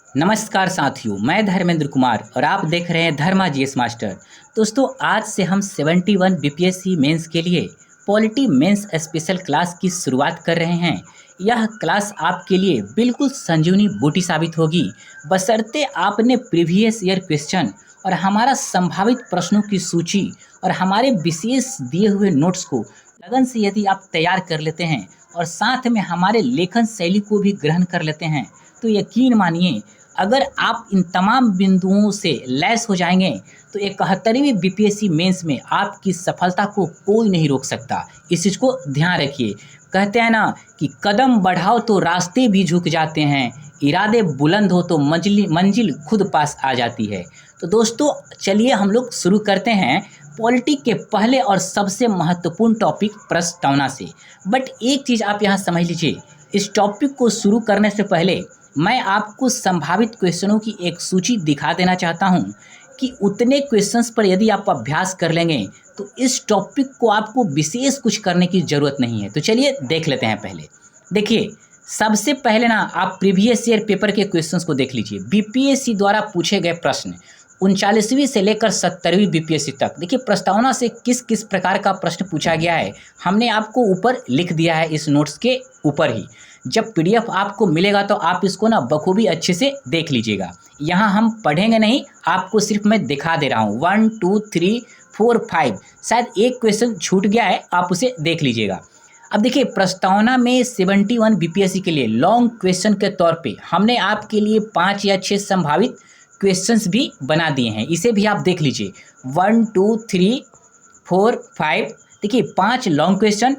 नमस्कार साथियों, मैं धर्मेंद्र कुमार और आप देख रहे हैं धर्मा जीएस मास्टर। दोस्तों, आज से हम 71 बीपीएससी मेंस के लिए पॉलिटी मेंस स्पेशल क्लास की शुरुआत कर रहे हैं। यह क्लास आपके लिए बिल्कुल संजीवनी बूटी साबित होगी, बशर्ते आपने प्रीवियस ईयर क्वेश्चन और हमारा संभावित प्रश्नों की सूची और हमारे विशेष दिए हुए नोट्स को लगन से यदि आप तैयार कर लेते हैं और साथ में हमारे लेखन शैली को भी ग्रहण कर लेते हैं, तो यकीन मानिए, अगर आप इन तमाम बिंदुओं से लैस हो जाएंगे तो 71वीं बीपीएससी मेंस में आपकी सफलता को कोई नहीं रोक सकता। इस चीज़ को ध्यान रखिए। कहते हैं ना कि कदम बढ़ाओ तो रास्ते भी झुक जाते हैं, इरादे बुलंद हो तो मंजिल मंजिल खुद पास आ जाती है। तो दोस्तों, चलिए हम लोग शुरू करते हैं पॉलिटी के पहले और सबसे महत्वपूर्ण टॉपिक प्रस्तावना से। बट एक चीज़ आप यहाँ समझ लीजिए, इस टॉपिक को शुरू करने से पहले मैं आपको संभावित क्वेश्चनों की एक सूची दिखा देना चाहता हूं कि उतने क्वेश्चंस पर यदि आप अभ्यास कर लेंगे तो इस टॉपिक को आपको विशेष कुछ करने की ज़रूरत नहीं है। तो चलिए देख लेते हैं। पहले देखिए, सबसे पहले ना आप प्रीवियस ईयर पेपर के क्वेश्चंस को देख लीजिए। बीपीएससी द्वारा पूछे गए प्रश्न 39वीं से लेकर 70वीं बीपीएससी तक। देखिए, प्रस्तावना से किस किस प्रकार का प्रश्न पूछा गया है हमने आपको ऊपर लिख दिया है, इस नोट्स के ऊपर ही। जब पीडीएफ आपको मिलेगा तो आप इसको ना बखूबी अच्छे से देख लीजिएगा। यहाँ हम पढ़ेंगे नहीं, आपको सिर्फ मैं दिखा दे रहा हूँ। 1 2 3 4 5, शायद एक क्वेश्चन छूट गया है, आप उसे देख लीजिएगा। अब देखिए, प्रस्तावना में 71 बीपीएससी के लिए लॉन्ग क्वेश्चन के तौर पे हमने आपके लिए 5 या 6 संभावित क्वेश्चंस भी बना दिए हैं। इसे भी आप देख लीजिए। 1 2 3 4 5, देखिए 5 लॉन्ग क्वेश्चन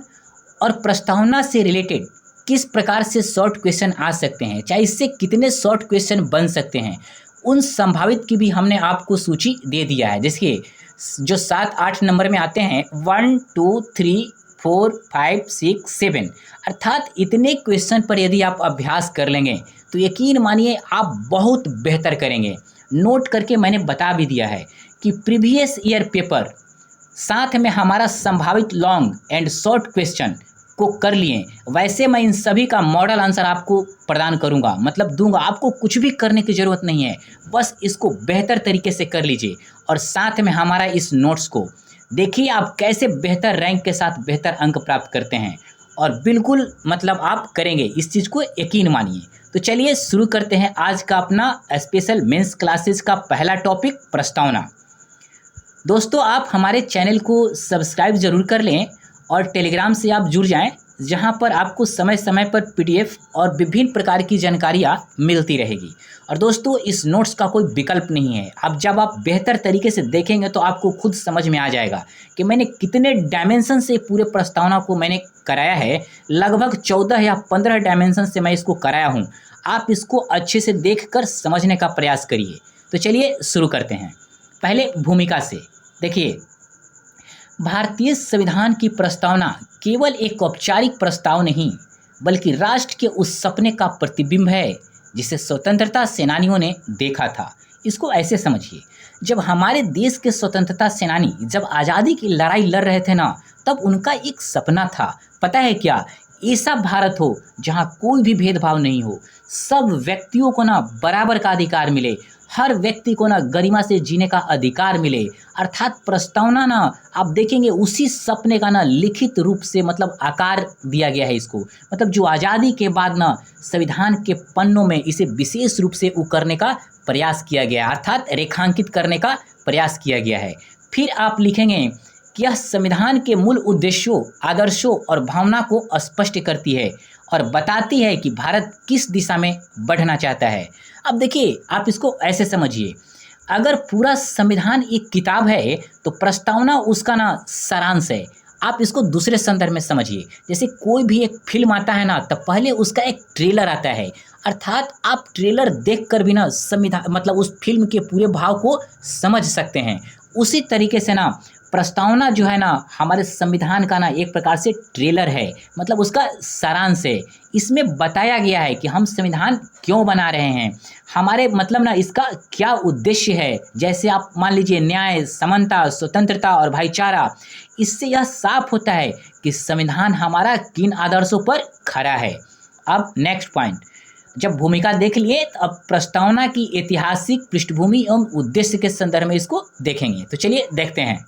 और प्रस्तावना से रिलेटेड किस प्रकार से शॉर्ट क्वेश्चन आ सकते हैं, चाहे इससे कितने शॉर्ट क्वेश्चन बन सकते हैं, उन संभावित की भी हमने आपको सूची दे दिया है। जैसे जो 7-8 नंबर में आते हैं, 1 2 3 4 5 6 7, अर्थात इतने क्वेश्चन पर यदि आप अभ्यास कर लेंगे तो यकीन मानिए आप बहुत बेहतर करेंगे। नोट करके मैंने बता भी दिया है कि प्रीवियस ईयर पेपर साथ में हमारा संभावित लॉन्ग एंड शॉर्ट क्वेश्चन को कर लिए। वैसे मैं इन सभी का मॉडल आंसर आपको प्रदान करूंगा, मतलब दूंगा। आपको कुछ भी करने की ज़रूरत नहीं है, बस इसको बेहतर तरीके से कर लीजिए और साथ में हमारा इस नोट्स को देखिए आप कैसे बेहतर रैंक के साथ बेहतर अंक प्राप्त करते हैं। और बिल्कुल मतलब आप करेंगे, इस चीज़ को यकीन मानिए। तो चलिए शुरू करते हैं आज का अपना स्पेशल मेंस क्लासेस का पहला टॉपिक, प्रस्तावना। दोस्तों, आप हमारे चैनल को सब्सक्राइब जरूर कर लें और टेलीग्राम से आप जुड़ जाएं, जहां पर आपको समय समय पर पीडीएफ और विभिन्न प्रकार की जानकारियां मिलती रहेगी। और दोस्तों, इस नोट्स का कोई विकल्प नहीं है। अब जब आप बेहतर तरीके से देखेंगे तो आपको खुद समझ में आ जाएगा कि मैंने कितने डायमेंशन से पूरे प्रस्तावना को मैंने कराया है। लगभग 14 या 15 डायमेंशन से मैं इसको कराया हूँ। आप इसको अच्छे से देखकर समझने का प्रयास करिए। तो चलिए शुरू करते हैं। पहले भूमिका से देखिए, भारतीय संविधान की प्रस्तावना केवल एक औपचारिक प्रस्ताव नहीं, बल्कि राष्ट्र के उस सपने का प्रतिबिंब है जिसे स्वतंत्रता सेनानियों ने देखा था। इसको ऐसे समझिए, जब हमारे देश के स्वतंत्रता सेनानी जब आज़ादी की लड़ाई लड़ रहे थे ना, तब उनका एक सपना था। पता है क्या? ऐसा भारत हो जहाँ कोई भी भेदभाव नहीं हो, सब व्यक्तियों को ना बराबर का अधिकार मिले, हर व्यक्ति को ना गरिमा से जीने का अधिकार मिले। अर्थात प्रस्तावना ना आप देखेंगे उसी सपने का ना लिखित रूप से मतलब आकार दिया गया है इसको। मतलब जो आज़ादी के बाद ना संविधान के पन्नों में इसे विशेष रूप से उकरने का प्रयास किया गया है, अर्थात रेखांकित करने का प्रयास किया गया है। फिर आप लिखेंगे कि यह संविधान के मूल उद्देश्यों, आदर्शों और भावना को स्पष्ट करती है और बताती है कि भारत किस दिशा में बढ़ना चाहता है। अब देखिए, आप इसको ऐसे समझिए, अगर पूरा संविधान एक किताब है तो प्रस्तावना उसका ना सारांश है। आप इसको दूसरे संदर्भ में समझिए, जैसे कोई भी एक फिल्म आता है ना, तब पहले उसका एक ट्रेलर आता है। अर्थात आप ट्रेलर देखकर भी ना संविधान मतलब उस फिल्म के पूरे भाव को समझ सकते हैं। उसी तरीके से ना प्रस्तावना जो है ना हमारे संविधान का ना एक प्रकार से ट्रेलर है, मतलब उसका सारांश है। इसमें बताया गया है कि हम संविधान क्यों बना रहे हैं, हमारे मतलब ना इसका क्या उद्देश्य है। जैसे आप मान लीजिए न्याय, समानता, स्वतंत्रता और भाईचारा। इससे यह साफ होता है कि संविधान हमारा किन आदर्शों पर खरा है। अब नेक्स्ट पॉइंट, जब भूमिका देख लिए तो अब प्रस्तावना की ऐतिहासिक पृष्ठभूमि एवं उद्देश्य के संदर्भ में इसको देखेंगे। तो चलिए देखते हैं।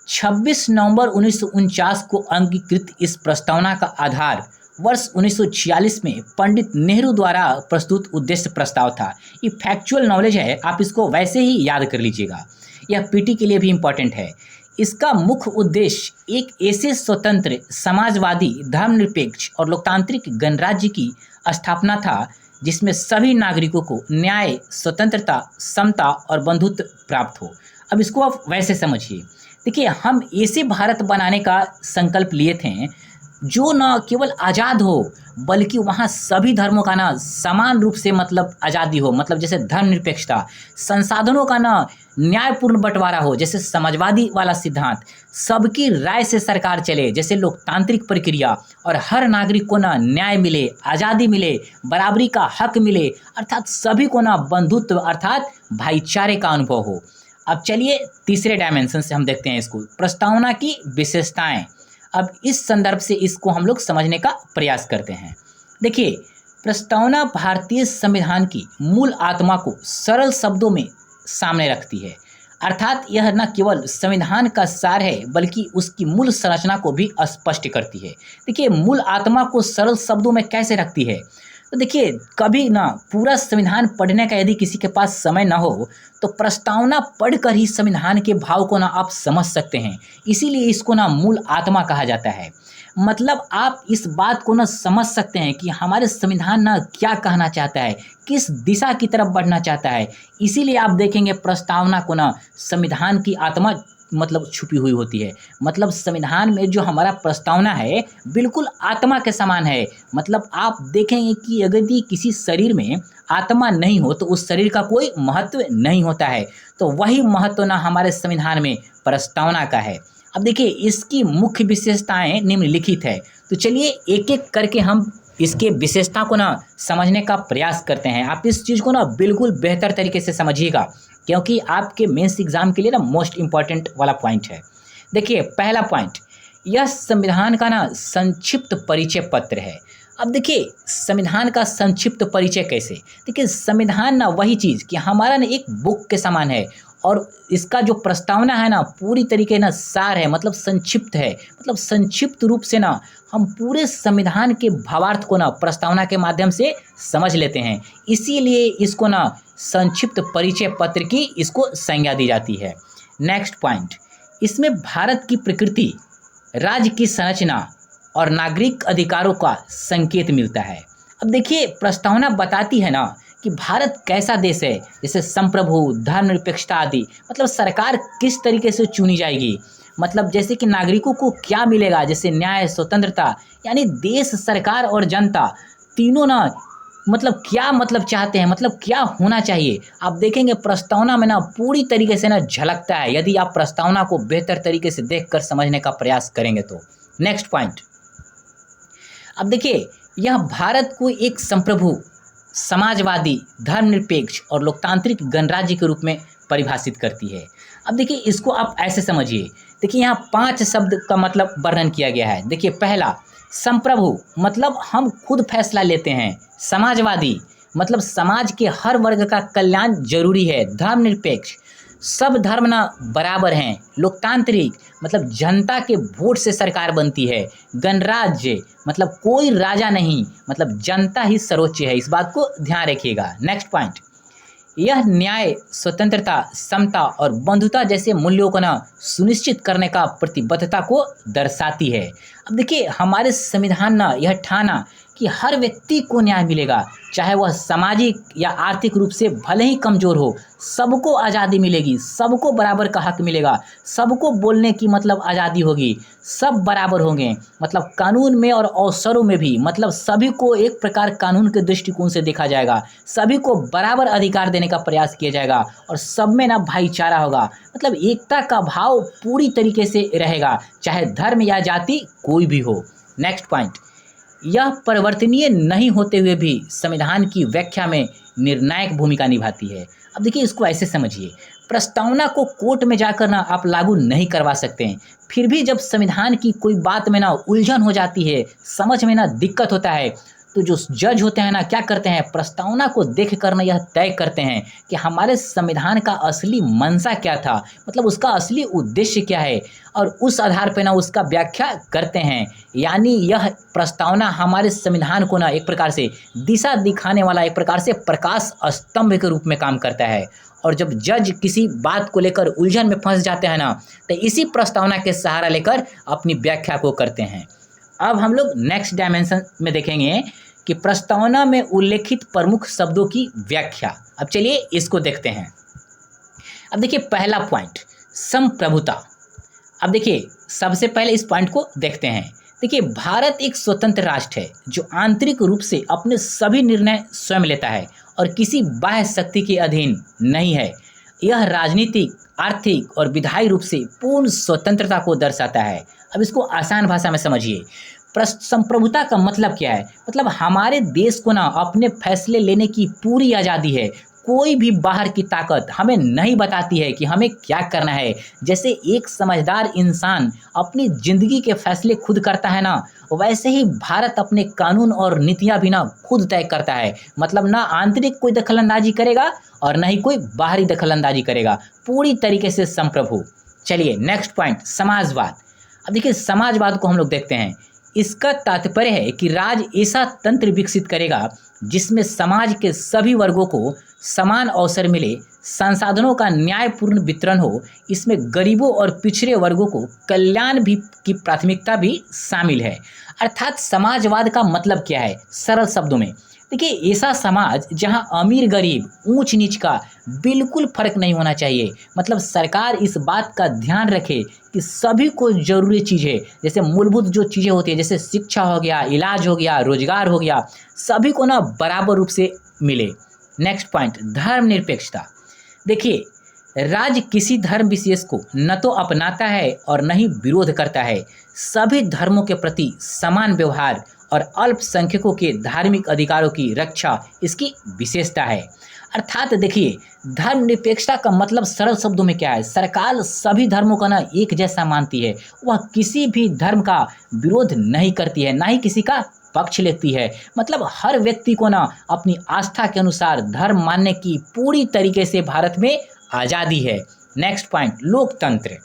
26 नवंबर 1949 को अंगीकृत इस प्रस्तावना का आधार वर्ष 1946 में पंडित नेहरू द्वारा प्रस्तुत उद्देश्य प्रस्ताव था। ये फैक्चुअल नॉलेज है, आप इसको वैसे ही याद कर लीजिएगा, यह पीटी के लिए भी इम्पोर्टेंट है। इसका मुख्य उद्देश्य एक ऐसे स्वतंत्र, समाजवादी, धर्मनिरपेक्ष और लोकतांत्रिक गणराज्य की स्थापना था जिसमें सभी नागरिकों को न्याय, स्वतंत्रता, समता और बंधुत्व प्राप्त हो। अब इसको आप वैसे समझिए। देखिए, हम ऐसे भारत बनाने का संकल्प लिए थे जो न केवल आज़ाद हो बल्कि वहाँ सभी धर्मों का ना समान रूप से मतलब आज़ादी हो, मतलब जैसे धर्मनिरपेक्षता, संसाधनों का ना न्यायपूर्ण बंटवारा हो जैसे समाजवादी वाला सिद्धांत, सबकी राय से सरकार चले जैसे लोकतांत्रिक प्रक्रिया, और हर नागरिक को ना न्याय मिले, आज़ादी मिले, बराबरी का हक मिले, अर्थात सभी को ना बंधुत्व अर्थात भाईचारे का अनुभव हो। अब चलिए तीसरे डायमेंशन से हम देखते हैं इसको, प्रस्तावना की विशेषताएं। अब इस संदर्भ से इसको हम लोग समझने का प्रयास करते हैं। देखिए, प्रस्तावना भारतीय संविधान की मूल आत्मा को सरल शब्दों में सामने रखती है, अर्थात यह न केवल संविधान का सार है बल्कि उसकी मूल संरचना को भी स्पष्ट करती है। देखिए, मूल आत्मा को सरल शब्दों में कैसे रखती है, तो देखिए, कभी ना पूरा संविधान पढ़ने का यदि किसी के पास समय ना हो तो प्रस्तावना पढ़कर ही संविधान के भाव को ना आप समझ सकते हैं। इसीलिए इसको ना मूल आत्मा कहा जाता है। मतलब आप इस बात को ना समझ सकते हैं कि हमारे संविधान ना क्या कहना चाहता है, किस दिशा की तरफ बढ़ना चाहता है। इसीलिए आप देखेंगे प्रस्तावना को ना संविधान की आत्मा मतलब छुपी हुई होती है। मतलब संविधान में जो हमारा प्रस्तावना है बिल्कुल आत्मा के समान है। मतलब आप देखेंगे कि अगर किसी शरीर में आत्मा नहीं हो तो उस शरीर का कोई महत्व नहीं होता है। तो वही महत्व ना हमारे संविधान में प्रस्तावना का है। अब देखिए, इसकी मुख्य विशेषताएं निम्नलिखित है। तो चलिए एक एक करके हम इसके विशेषता को ना समझने का प्रयास करते हैं। आप इस चीज़ को ना बिल्कुल बेहतर तरीके से समझिएगा क्योंकि आपके मेंस एग्जाम के लिए ना मोस्ट इम्पॉर्टेंट वाला पॉइंट है। देखिए, पहला पॉइंट, यह संविधान का ना संक्षिप्त परिचय पत्र है। अब देखिए, संविधान का संक्षिप्त परिचय कैसे, देखिए संविधान ना वही चीज़ कि हमारा ना एक बुक के समान है और इसका जो प्रस्तावना है ना पूरी तरीके ना सार है, मतलब संक्षिप्त है। मतलब संक्षिप्त रूप से ना हम पूरे संविधान के भावार्थ को ना प्रस्तावना के माध्यम से समझ लेते हैं। इसीलिए इसको ना संक्षिप्त परिचय पत्र की इसको संज्ञा दी जाती है। नेक्स्ट पॉइंट, इसमें भारत की प्रकृति, राज्य की संरचना और नागरिक अधिकारों का संकेत मिलता है। अब देखिए, प्रस्तावना बताती है ना कि भारत कैसा देश है, जैसे संप्रभु, धर्मनिरपेक्षता आदि। मतलब सरकार किस तरीके से चुनी जाएगी, मतलब जैसे कि नागरिकों को क्या मिलेगा, जैसे न्याय, स्वतंत्रता, यानी देश, सरकार और जनता तीनों ना मतलब क्या मतलब चाहते हैं, मतलब क्या होना चाहिए। आप देखेंगे प्रस्तावना में ना पूरी तरीके से ना झलकता है यदि आप प्रस्तावना को बेहतर तरीके से देखकर समझने का प्रयास करेंगे तो। नेक्स्ट पॉइंट, अब देखिए, यह भारत को एक संप्रभु, समाजवादी, धर्मनिरपेक्ष और लोकतांत्रिक गणराज्य के रूप में परिभाषित करती है। अब देखिए, इसको आप ऐसे समझिए। देखिए, यहाँ 5 शब्द का मतलब वर्णन किया गया है। देखिए, पहला संप्रभु, मतलब हम खुद फैसला लेते हैं। समाजवादी, मतलब समाज के हर वर्ग का कल्याण जरूरी है। धर्मनिरपेक्ष, सब धर्म ना बराबर हैं। लोकतांत्रिक, मतलब जनता के वोट से सरकार बनती है। गणराज्य, मतलब कोई राजा नहीं, मतलब जनता ही सर्वोच्च है। इस बात को ध्यान रखिएगा। नेक्स्ट पॉइंट, यह न्याय, स्वतंत्रता, समता और बंधुता जैसे मूल्यों को ना सुनिश्चित करने का प्रतिबद्धता को दर्शाती है। अब देखिए, हमारे संविधान ना यह ठाना कि हर व्यक्ति को न्याय मिलेगा, चाहे वह सामाजिक या आर्थिक रूप से भले ही कमज़ोर हो, सबको आज़ादी मिलेगी, सबको बराबर का हक मिलेगा, सबको बोलने की मतलब आज़ादी होगी, सब बराबर होंगे, मतलब कानून में और अवसरों में भी, मतलब सभी को एक प्रकार कानून के दृष्टिकोण से देखा जाएगा, सभी को बराबर अधिकार देने का प्रयास किया जाएगा और सब में ना भाईचारा होगा, मतलब एकता का भाव पूरी तरीके से रहेगा, चाहे धर्म या जाति कोई भी हो। नेक्स्ट पॉइंट, यह परिवर्तनीय नहीं होते हुए भी संविधान की व्याख्या में निर्णायक भूमिका निभाती है। अब देखिए, इसको ऐसे समझिए, प्रस्तावना को कोर्ट में जाकर ना आप लागू नहीं करवा सकते हैं, फिर भी जब संविधान की कोई बात में ना उलझन हो जाती है, समझ में ना दिक्कत होता है, तो जो जज होते हैं ना क्या करते हैं, प्रस्तावना को देख कर ना यह तय करते हैं कि हमारे संविधान का असली मंशा क्या था, मतलब उसका असली उद्देश्य क्या है, और उस आधार पे ना उसका व्याख्या करते हैं। यानी यह प्रस्तावना हमारे संविधान को ना एक प्रकार से दिशा दिखाने वाला, एक प्रकार से प्रकाश स्तंभ के रूप में काम करता है। और जब जज किसी बात को लेकर उलझन में फंस जाते हैं ना, तो इसी प्रस्तावना के सहारा लेकर अपनी व्याख्या को करते हैं। अब हम लोग नेक्स्ट डायमेंशन में देखेंगे कि प्रस्तावना में उल्लेखित प्रमुख शब्दों की व्याख्या। अब चलिए इसको देखते हैं। अब देखिए पहला पॉइंट, संप्रभुता। अब देखिए सबसे पहले इस पॉइंट को देखते हैं। देखिए भारत एक स्वतंत्र राष्ट्र है जो आंतरिक रूप से अपने सभी निर्णय स्वयं लेता है और किसी बाह्य शक्ति के अधीन नहीं है। यह राजनीतिक, आर्थिक और विधायी रूप से पूर्ण स्वतंत्रता को दर्शाता है। अब इसको आसान भाषा में समझिए। संप्रभुता का मतलब क्या है, मतलब हमारे देश को ना अपने फैसले लेने की पूरी आज़ादी है। कोई भी बाहर की ताकत हमें नहीं बताती है कि हमें क्या करना है। जैसे एक समझदार इंसान अपनी ज़िंदगी के फैसले खुद करता है ना, वैसे ही भारत अपने कानून और नीतियाँ भी ना खुद तय करता है। मतलब ना आंतरिक कोई दखलंदाजी करेगा और ना ही कोई बाहरी दखलंदाजी करेगा, पूरी तरीके से संप्रभु। चलिए नेक्स्ट पॉइंट, समाजवाद। अब देखिए समाजवाद को हम लोग देखते हैं। इसका तात्पर्य है कि राज्य ऐसा तंत्र विकसित करेगा जिसमें समाज के सभी वर्गों को समान अवसर मिले, संसाधनों का न्यायपूर्ण वितरण हो, इसमें गरीबों और पिछड़े वर्गों को कल्याण भी की प्राथमिकता भी शामिल है। अर्थात समाजवाद का मतलब क्या है, सरल शब्दों में देखिए, ऐसा समाज जहां अमीर गरीब, ऊंच नीच का बिल्कुल फर्क नहीं होना चाहिए। मतलब सरकार इस बात का ध्यान रखे कि सभी को जरूरी चीज़ें, जैसे मूलभूत जो चीज़ें होती है, जैसे शिक्षा हो गया, इलाज हो गया, रोजगार हो गया, सभी को ना बराबर रूप से मिले। नेक्स्ट पॉइंट, धर्मनिरपेक्षता। देखिए राज्य किसी धर्म विशेष को न तो अपनाता है और न ही विरोध करता है। सभी धर्मों के प्रति समान व्यवहार और अल्पसंख्यकों के धार्मिक अधिकारों की रक्षा इसकी विशेषता है। अर्थात देखिए धर्मनिरपेक्षता का मतलब सरल शब्दों में क्या है, सरकार सभी धर्मों का ना एक जैसा मानती है। वह किसी भी धर्म का विरोध नहीं करती है, ना ही किसी का पक्ष लेती है। मतलब हर व्यक्ति को ना अपनी आस्था के अनुसार धर्म मानने की पूरी तरीके से भारत में आज़ादी है। नेक्स्ट पॉइंट, लोकतंत्र।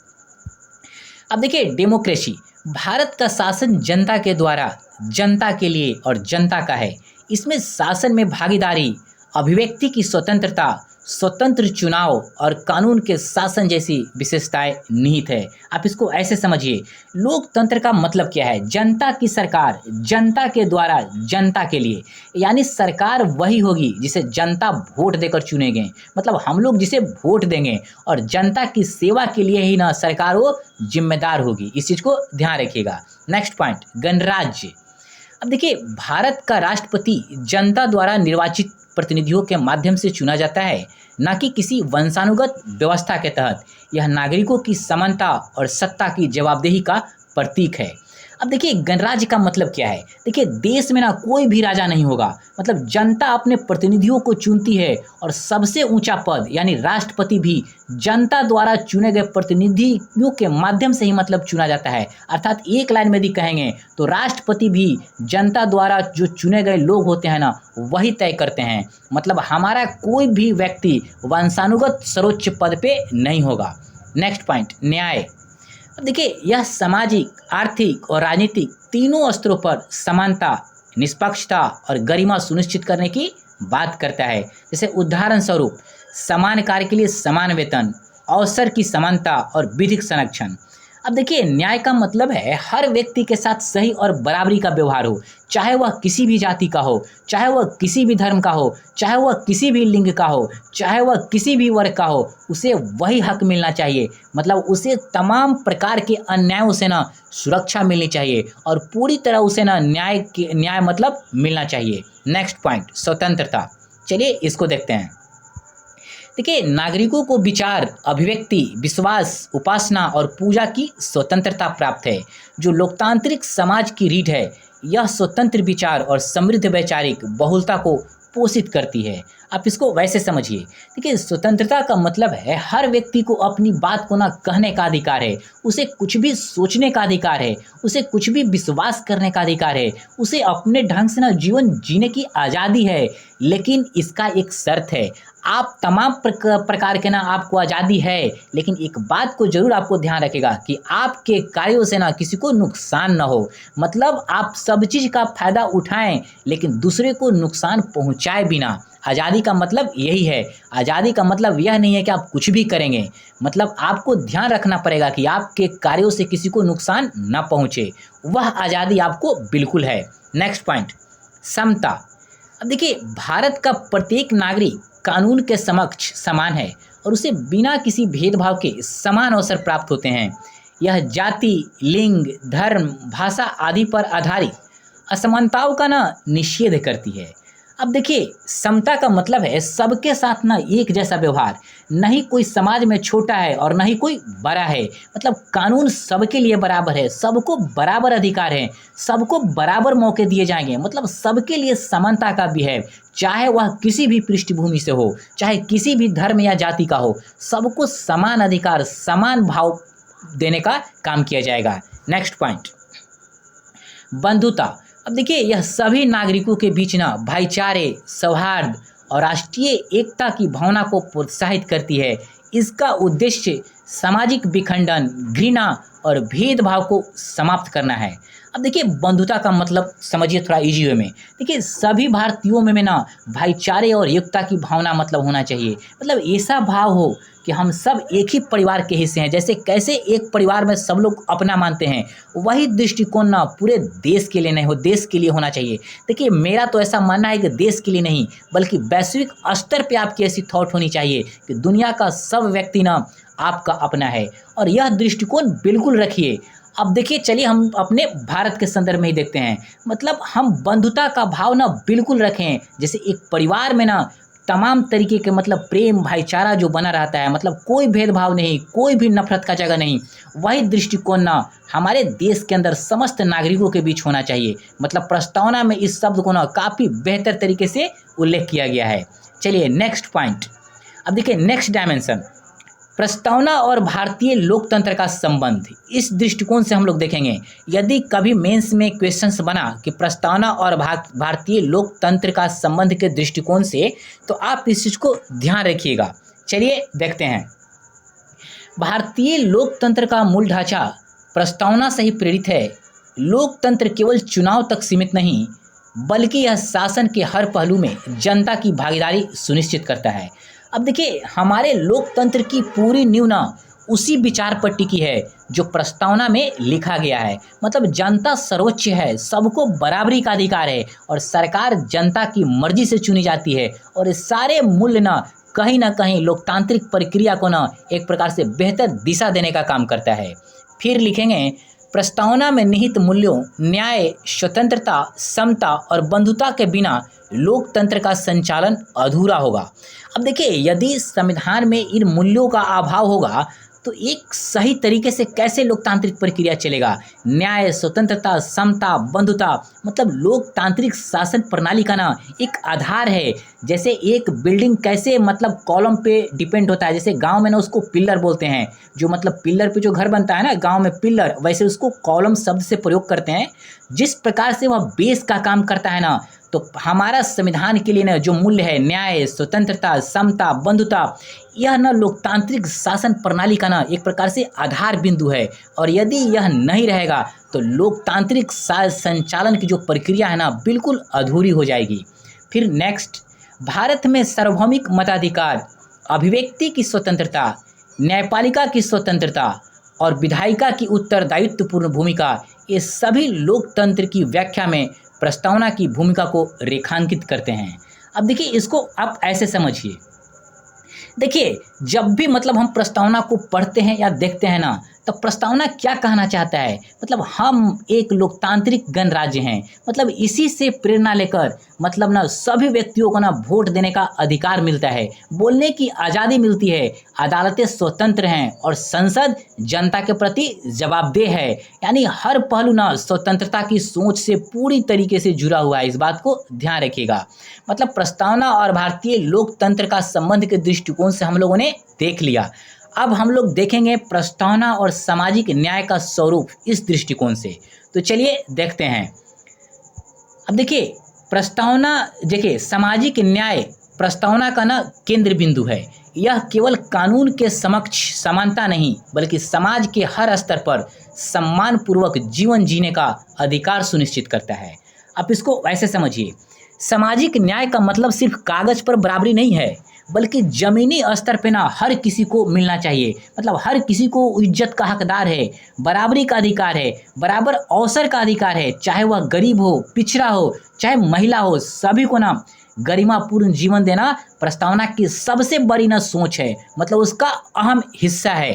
अब देखिए डेमोक्रेसी, भारत का शासन जनता के द्वारा, जनता के लिए और जनता का है। इसमें शासन में भागीदारी, अभिव्यक्ति की स्वतंत्रता, स्वतंत्र चुनाव और कानून के शासन जैसी विशेषताएं निहित है। आप इसको ऐसे समझिए, लोकतंत्र का मतलब क्या है, जनता की सरकार, जनता के द्वारा, जनता के लिए। यानी सरकार वही होगी जिसे जनता वोट देकर चुनेंगे। मतलब हम लोग जिसे वोट देंगे और जनता की सेवा के लिए ही ना सरकार वो जिम्मेदार होगी। इस चीज़ को ध्यान रखिएगा। नेक्स्ट पॉइंट, गणराज्य। अब देखिए भारत का राष्ट्रपति जनता द्वारा निर्वाचित प्रतिनिधियों के माध्यम से चुना जाता है, न कि किसी वंशानुगत व्यवस्था के तहत। यह नागरिकों की समानता और सत्ता की जवाबदेही का प्रतीक है। अब देखिए गणराज्य का मतलब क्या है, देखिए देश में ना कोई भी राजा नहीं होगा। मतलब जनता अपने प्रतिनिधियों को चुनती है और सबसे ऊंचा पद यानी राष्ट्रपति भी जनता द्वारा चुने गए प्रतिनिधियों के माध्यम से ही मतलब चुना जाता है। अर्थात एक लाइन में यदि कहेंगे तो राष्ट्रपति भी जनता द्वारा जो चुने गए लोग होते हैं ना वही तय करते हैं। मतलब हमारा कोई भी व्यक्ति वंशानुगत सर्वोच्च पद पे नहीं होगा। नेक्स्ट पॉइंट, न्याय। अब देखिए यह सामाजिक, आर्थिक और राजनीतिक तीनों स्तरों पर समानता, निष्पक्षता और गरिमा सुनिश्चित करने की बात करता है। जैसे उदाहरण स्वरूप समान कार्य के लिए समान वेतन, अवसर की समानता और विधिक संरक्षण। अब देखिए न्याय का मतलब है हर व्यक्ति के साथ सही और बराबरी का व्यवहार हो, चाहे वह किसी भी जाति का हो, चाहे वह किसी भी धर्म का हो, चाहे वह किसी भी लिंग का हो, चाहे वह किसी भी वर्ग का हो, उसे वही हक मिलना चाहिए। मतलब उसे तमाम प्रकार के अन्यायों से ना सुरक्षा मिलनी चाहिए और पूरी तरह उसे ना न्याय मतलब मिलना चाहिए। नेक्स्ट पॉइंट, स्वतंत्रता। चलिए इसको देखते हैं। देखिए नागरिकों को विचार, अभिव्यक्ति, विश्वास, उपासना और पूजा की स्वतंत्रता प्राप्त है, जो लोकतांत्रिक समाज की रीढ़ है। यह स्वतंत्र विचार और समृद्ध वैचारिक बहुलता को पोषित करती है। आप इसको वैसे समझिए। देखिए, स्वतंत्रता का मतलब है हर व्यक्ति को अपनी बात को ना कहने का अधिकार है, उसे कुछ भी सोचने का अधिकार है, उसे कुछ भी विश्वास करने का अधिकार है, उसे अपने ढंग से ना जीवन जीने की आज़ादी है। लेकिन इसका एक शर्त है, आप तमाम प्रकार के ना आपको आज़ादी है, लेकिन एक बात को ज़रूर आपको ध्यान रखिएगा कि आपके कार्यों से ना किसी को नुकसान ना हो। मतलब आप सब चीज़ का फ़ायदा उठाएँ, लेकिन दूसरे को नुकसान पहुँचाए बिना। आज़ादी का मतलब यही है। आज़ादी का मतलब यह नहीं है कि आप कुछ भी करेंगे। मतलब आपको ध्यान रखना पड़ेगा कि आपके कार्यों से किसी को नुकसान ना पहुँचे। वह आज़ादी आपको बिल्कुल है। नेक्स्ट पॉइंट, समता। अब देखिए, भारत का प्रत्येक नागरिक कानून के समक्ष समान है और उसे बिना किसी भेदभाव के समान अवसर प्राप्त होते हैं। यह जाति, लिंग, धर्म, भाषा आदि पर आधारित असमानताओं का ना निषेध करती है। अब देखिए, समता का मतलब है सबके साथ ना एक जैसा व्यवहार। नहीं कोई समाज में छोटा है और नहीं कोई बड़ा है। मतलब कानून सबके लिए बराबर है, सबको बराबर अधिकार है, सबको बराबर मौके दिए जाएंगे। मतलब सबके लिए समानता का भी है, चाहे वह किसी भी पृष्ठभूमि से हो, चाहे किसी भी धर्म या जाति का हो, सबको समान अधिकार, समान भाव देने का काम किया जाएगा। नेक्स्ट पॉइंट, बंधुता। अब देखिए, यह सभी नागरिकों के बीच ना भाईचारे, सौहार्द और राष्ट्रीय एकता की भावना को प्रोत्साहित करती है। इसका उद्देश्य सामाजिक विखंडन, घृणा और भेदभाव को समाप्त करना है। अब देखिए, बंधुता का मतलब समझिए थोड़ा इजी वे में। देखिए, सभी भारतीयों में ना भाईचारे और एकता की भावना मतलब होना चाहिए। मतलब ऐसा भाव हो कि हम सब एक ही परिवार के हिस्से हैं। जैसे कैसे एक परिवार में सब लोग अपना मानते हैं, वही दृष्टिकोण ना पूरे देश के लिए नहीं हो, देश के लिए होना चाहिए। देखिए, मेरा तो ऐसा मानना है कि देश के लिए नहीं, बल्कि वैश्विक स्तर पे आपकी ऐसी थॉट होनी चाहिए कि दुनिया का सब व्यक्ति ना आपका अपना है, और यह दृष्टिकोण बिल्कुल रखिए। अब देखिए, चलिए हम अपने भारत के संदर्भ में ही देखते हैं। मतलब हम बंधुता का भाव ना बिल्कुल रखें। जैसे एक परिवार में ना तमाम तरीके के मतलब प्रेम, भाईचारा जो बना रहता है, मतलब कोई भेदभाव नहीं, कोई भी नफरत का जगह नहीं। वही दृष्टिकोण ना हमारे देश के अंदर समस्त नागरिकों के बीच होना चाहिए। मतलब प्रस्तावना में इस शब्द को ना काफ़ी बेहतर तरीके से उल्लेख किया गया है। चलिए नेक्स्ट पॉइंट। अब देखिए, नेक्स्ट डायमेंशन, प्रस्तावना और भारतीय लोकतंत्र का संबंध। इस दृष्टिकोण से हम लोग देखेंगे। यदि कभी मेंस में क्वेश्चंस बना कि प्रस्तावना और भारतीय लोकतंत्र का संबंध के दृष्टिकोण से, तो आप इस चीज़ को ध्यान रखिएगा। चलिए देखते हैं। भारतीय लोकतंत्र का मूल ढांचा प्रस्तावना से ही प्रेरित है। लोकतंत्र केवल चुनाव तक सीमित नहीं, बल्कि यह शासन के हर पहलू में जनता की भागीदारी सुनिश्चित करता है। अब देखिए, हमारे लोकतंत्र की पूरी नींव ना उसी विचार पर टिकी है जो प्रस्तावना में लिखा गया है। मतलब जनता सर्वोच्च है, सबको बराबरी का अधिकार है, और सरकार जनता की मर्जी से चुनी जाती है। और ये सारे मूल्य ना कहीं लोकतांत्रिक प्रक्रिया को ना एक प्रकार से बेहतर दिशा देने का काम करता है। फिर लिखेंगे, प्रस्तावना में निहित मूल्यों न्याय, स्वतंत्रता, समता और बंधुता के बिना लोकतंत्र का संचालन अधूरा होगा। अब देखिए, यदि संविधान में इन मूल्यों का अभाव होगा तो एक सही तरीके से कैसे लोकतांत्रिक प्रक्रिया चलेगा। न्याय, स्वतंत्रता, समता, बंधुता मतलब लोकतांत्रिक शासन प्रणाली का ना एक आधार है। जैसे एक बिल्डिंग कैसे मतलब कॉलम पे डिपेंड होता है, जैसे गांव में ना उसको पिल्लर बोलते हैं, जो मतलब पिल्लर पे जो घर बनता है ना गांव में पिल्लर, वैसे उसको कॉलम शब्द से प्रयोग करते हैं। जिस प्रकार से वह बेस का काम करता है ना, तो हमारा संविधान के लिए ना जो मूल्य है न्याय, स्वतंत्रता, समता, बंधुता, यह ना लोकतांत्रिक शासन प्रणाली का ना एक प्रकार से आधार बिंदु है। और यदि यह नहीं रहेगा तो लोकतांत्रिक संचालन की जो प्रक्रिया है ना बिल्कुल अधूरी हो जाएगी। फिर नेक्स्ट, भारत में सार्वभौमिक मताधिकार, अभिव्यक्ति की स्वतंत्रता, न्यायपालिका की स्वतंत्रता और विधायिका की उत्तरदायित्वपूर्ण भूमिका, ये सभी लोकतंत्र की व्याख्या में प्रस्तावना की भूमिका को रेखांकित करते हैं। अब देखिए, इसको आप ऐसे समझिए। देखिए, जब भी मतलब हम प्रस्तावना को पढ़ते हैं या देखते हैं ना, तो प्रस्तावना क्या कहना चाहता है? मतलब हम एक लोकतांत्रिक गणराज्य हैं, मतलब इसी से प्रेरणा लेकर मतलब ना सभी व्यक्तियों को ना वोट देने का अधिकार मिलता है, बोलने की आज़ादी मिलती है, अदालतें स्वतंत्र हैं और संसद जनता के प्रति जवाबदेह है। यानी हर पहलू ना स्वतंत्रता की सोच से पूरी तरीके से जुड़ा हुआ है, इस बात को ध्यान रखिएगा। मतलब प्रस्तावना और भारतीय लोकतंत्र का संबंध के दृष्टिकोण से हम लोगों ने देख लिया। अब हम लोग देखेंगे प्रस्तावना और सामाजिक न्याय का स्वरूप इस दृष्टिकोण से। तो चलिए देखते हैं। अब देखिए प्रस्तावना, देखिए सामाजिक न्याय प्रस्तावना का ना केंद्र बिंदु है। यह केवल कानून के समक्ष समानता नहीं बल्कि समाज के हर स्तर पर सम्मान पूर्वक जीवन जीने का अधिकार सुनिश्चित करता है। आप इसको ऐसे समझिए, सामाजिक न्याय का मतलब सिर्फ कागज पर बराबरी नहीं है बल्कि जमीनी स्तर पे ना हर किसी को मिलना चाहिए। मतलब हर किसी को इज्जत का हकदार है, बराबरी का अधिकार है, बराबर अवसर का अधिकार है, चाहे वह गरीब हो, पिछड़ा हो, चाहे महिला हो, सभी को ना गरिमापूर्ण जीवन देना प्रस्तावना की सबसे बड़ी ना सोच है, मतलब उसका अहम हिस्सा है।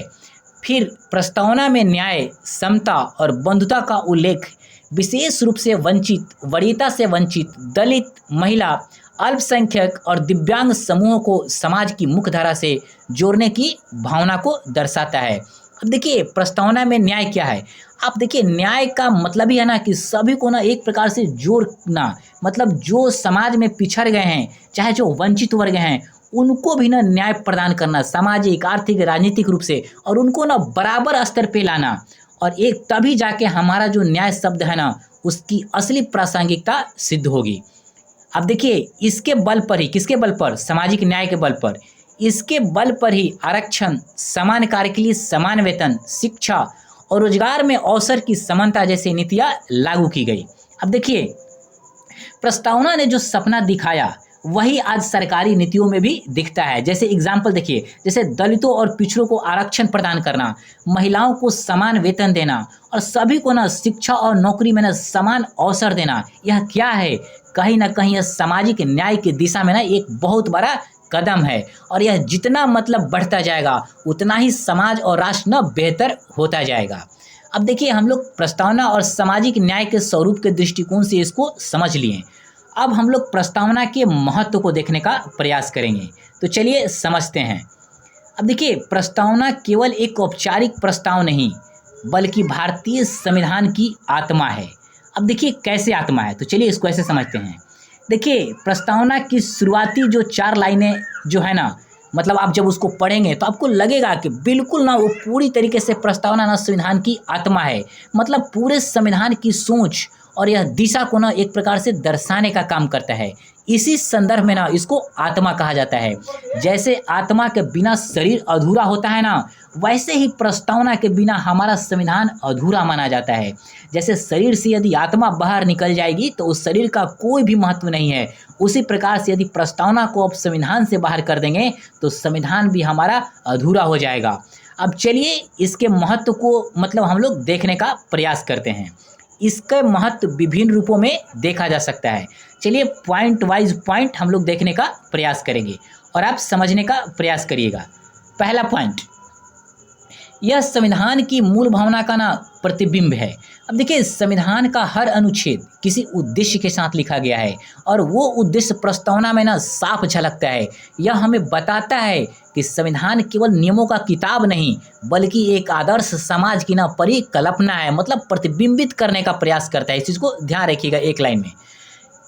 फिर प्रस्तावना में न्याय, समता और बंधुता का उल्लेख विशेष रूप से वंचित, वरीयता से वंचित, दलित, महिला, अल्पसंख्यक और दिव्यांग समूहों को समाज की मुख्यधारा से जोड़ने की भावना को दर्शाता है। अब देखिए प्रस्तावना में न्याय क्या है? आप देखिए न्याय का मतलब ही है ना कि सभी को ना एक प्रकार से जोड़ना, मतलब जो समाज में पिछड़ गए हैं, चाहे जो वंचित वर्ग हैं, उनको भी ना न्याय प्रदान करना सामाजिक, आर्थिक, राजनीतिक रूप से, और उनको ना बराबर स्तर पे लाना। और एक तभी जाके हमारा जो न्याय शब्द है ना उसकी असली प्रासंगिकता सिद्ध होगी। अब देखिए इसके बल पर ही, किसके बल पर? सामाजिक न्याय के बल पर। इसके बल पर ही आरक्षण, समान कार्य के लिए समान वेतन, शिक्षा और रोजगार में अवसर की समानता जैसी नीतियां लागू की गई। अब देखिए प्रस्तावना ने जो सपना दिखाया वही आज सरकारी नीतियों में भी दिखता है। जैसे एग्जाम्पल देखिए, जैसे दलितों और पिछड़ों को आरक्षण प्रदान करना, महिलाओं को समान वेतन देना और सभी को ना शिक्षा और नौकरी में ना समान अवसर देना। यह क्या है? कहीं ना कहीं यह सामाजिक न्याय की दिशा में ना एक बहुत बड़ा कदम है, और यह जितना मतलब बढ़ता जाएगा उतना ही समाज और राष्ट्र ना बेहतर होता जाएगा। अब देखिए हम लोग प्रस्तावना और सामाजिक न्याय के स्वरूप के दृष्टिकोण से इसको समझ लिए। अब हम लोग प्रस्तावना के महत्व को देखने का प्रयास करेंगे। तो चलिए समझते हैं। अब देखिए प्रस्तावना केवल एक औपचारिक प्रस्ताव नहीं बल्कि भारतीय संविधान की आत्मा है। अब देखिए कैसे आत्मा है, तो चलिए इसको ऐसे समझते हैं। देखिए प्रस्तावना की शुरुआती जो 4 लाइनें जो है ना, मतलब आप जब उसको पढ़ेंगे तो आपको लगेगा कि बिल्कुल ना वो पूरी तरीके से प्रस्तावना ना संविधान की आत्मा है, मतलब पूरे संविधान की सोच और यह दिशा को ना एक प्रकार से दर्शाने का काम करता है। इसी संदर्भ में ना इसको आत्मा कहा जाता है। जैसे आत्मा के बिना शरीर अधूरा होता है ना, वैसे ही प्रस्तावना के बिना हमारा संविधान अधूरा माना जाता है। जैसे शरीर से यदि आत्मा बाहर निकल जाएगी तो उस शरीर का कोई भी महत्व नहीं है, उसी प्रकार से यदि प्रस्तावना को अब संविधान से बाहर कर देंगे तो संविधान भी हमारा अधूरा हो जाएगा। अब चलिए इसके महत्व को मतलब हम लोग देखने का प्रयास करते हैं। इसका महत्व विभिन्न रूपों में देखा जा सकता है। चलिए पॉइंट वाइज पॉइंट हम लोग देखने का प्रयास करेंगे और आप समझने का प्रयास करिएगा। पहला पॉइंट, यह संविधान की मूल भावना का ना प्रतिबिंब है। अब देखिए संविधान का हर अनुच्छेद किसी उद्देश्य के साथ लिखा गया है और वो उद्देश्य प्रस्तावना में ना साफ झलकता है। यह हमें बताता है कि संविधान केवल नियमों का किताब नहीं बल्कि एक आदर्श समाज की ना परिकल्पना है, मतलब प्रतिबिंबित करने का प्रयास करता है। इस चीज़ को ध्यान रखिएगा एक लाइन में।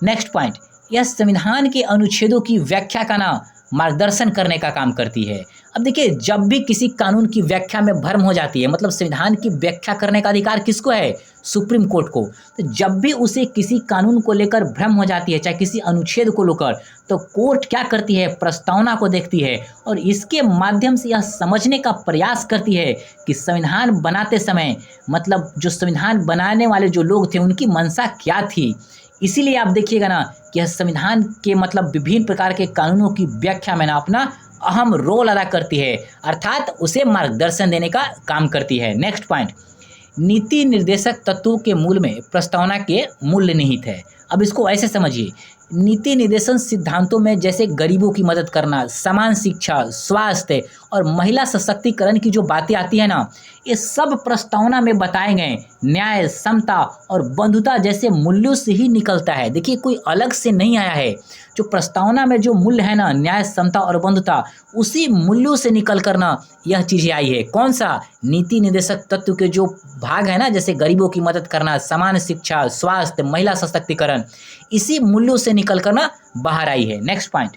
नेक्स्ट पॉइंट, यह संविधान के अनुच्छेदों की व्याख्या का ना मार्गदर्शन करने का काम करती है। अब देखिए जब भी किसी कानून की व्याख्या में भ्रम हो जाती है, मतलब संविधान की व्याख्या करने का अधिकार किसको है? सुप्रीम कोर्ट को। तो जब भी उसे किसी कानून को लेकर भ्रम हो जाती है, चाहे किसी अनुच्छेद को लेकर, तो कोर्ट क्या करती है? प्रस्तावना को देखती है और इसके माध्यम से यह समझने का प्रयास करती है कि संविधान बनाते समय मतलब जो संविधान बनाने वाले जो लोग थे उनकी मंशा क्या थी। इसीलिए आप देखिएगा ना कि यह संविधान के मतलब विभिन्न प्रकार के कानूनों की व्याख्या में ना अपना अहम रोल अदा करती है, अर्थात उसे मार्गदर्शन देने का काम करती है। नेक्स्ट पॉइंट, नीति निर्देशक तत्वों के मूल में प्रस्तावना के मूल्य निहित है। अब इसको ऐसे समझिए, नीति निर्देशन सिद्धांतों में जैसे गरीबों की मदद करना, समान शिक्षा, स्वास्थ्य और महिला सशक्तिकरण की जो बातें आती है ना, ये सब प्रस्तावना में बताए गए न्याय, समता और बंधुता जैसे मूल्यों से ही निकलता है। देखिए, कोई अलग से नहीं आया है। जो प्रस्तावना में जो मूल्य है ना, न्याय, समता और बंधुता, उसी मूल्यों से निकल कर ना यह चीज़ें आई है। कौन सा? नीति निर्देशक तत्व के जो भाग है ना, जैसे गरीबों की मदद करना, समान शिक्षा, स्वास्थ्य, महिला सशक्तिकरण, इसी मूल्यों से निकल कर ना बाहर आई है। नेक्स्ट पॉइंट,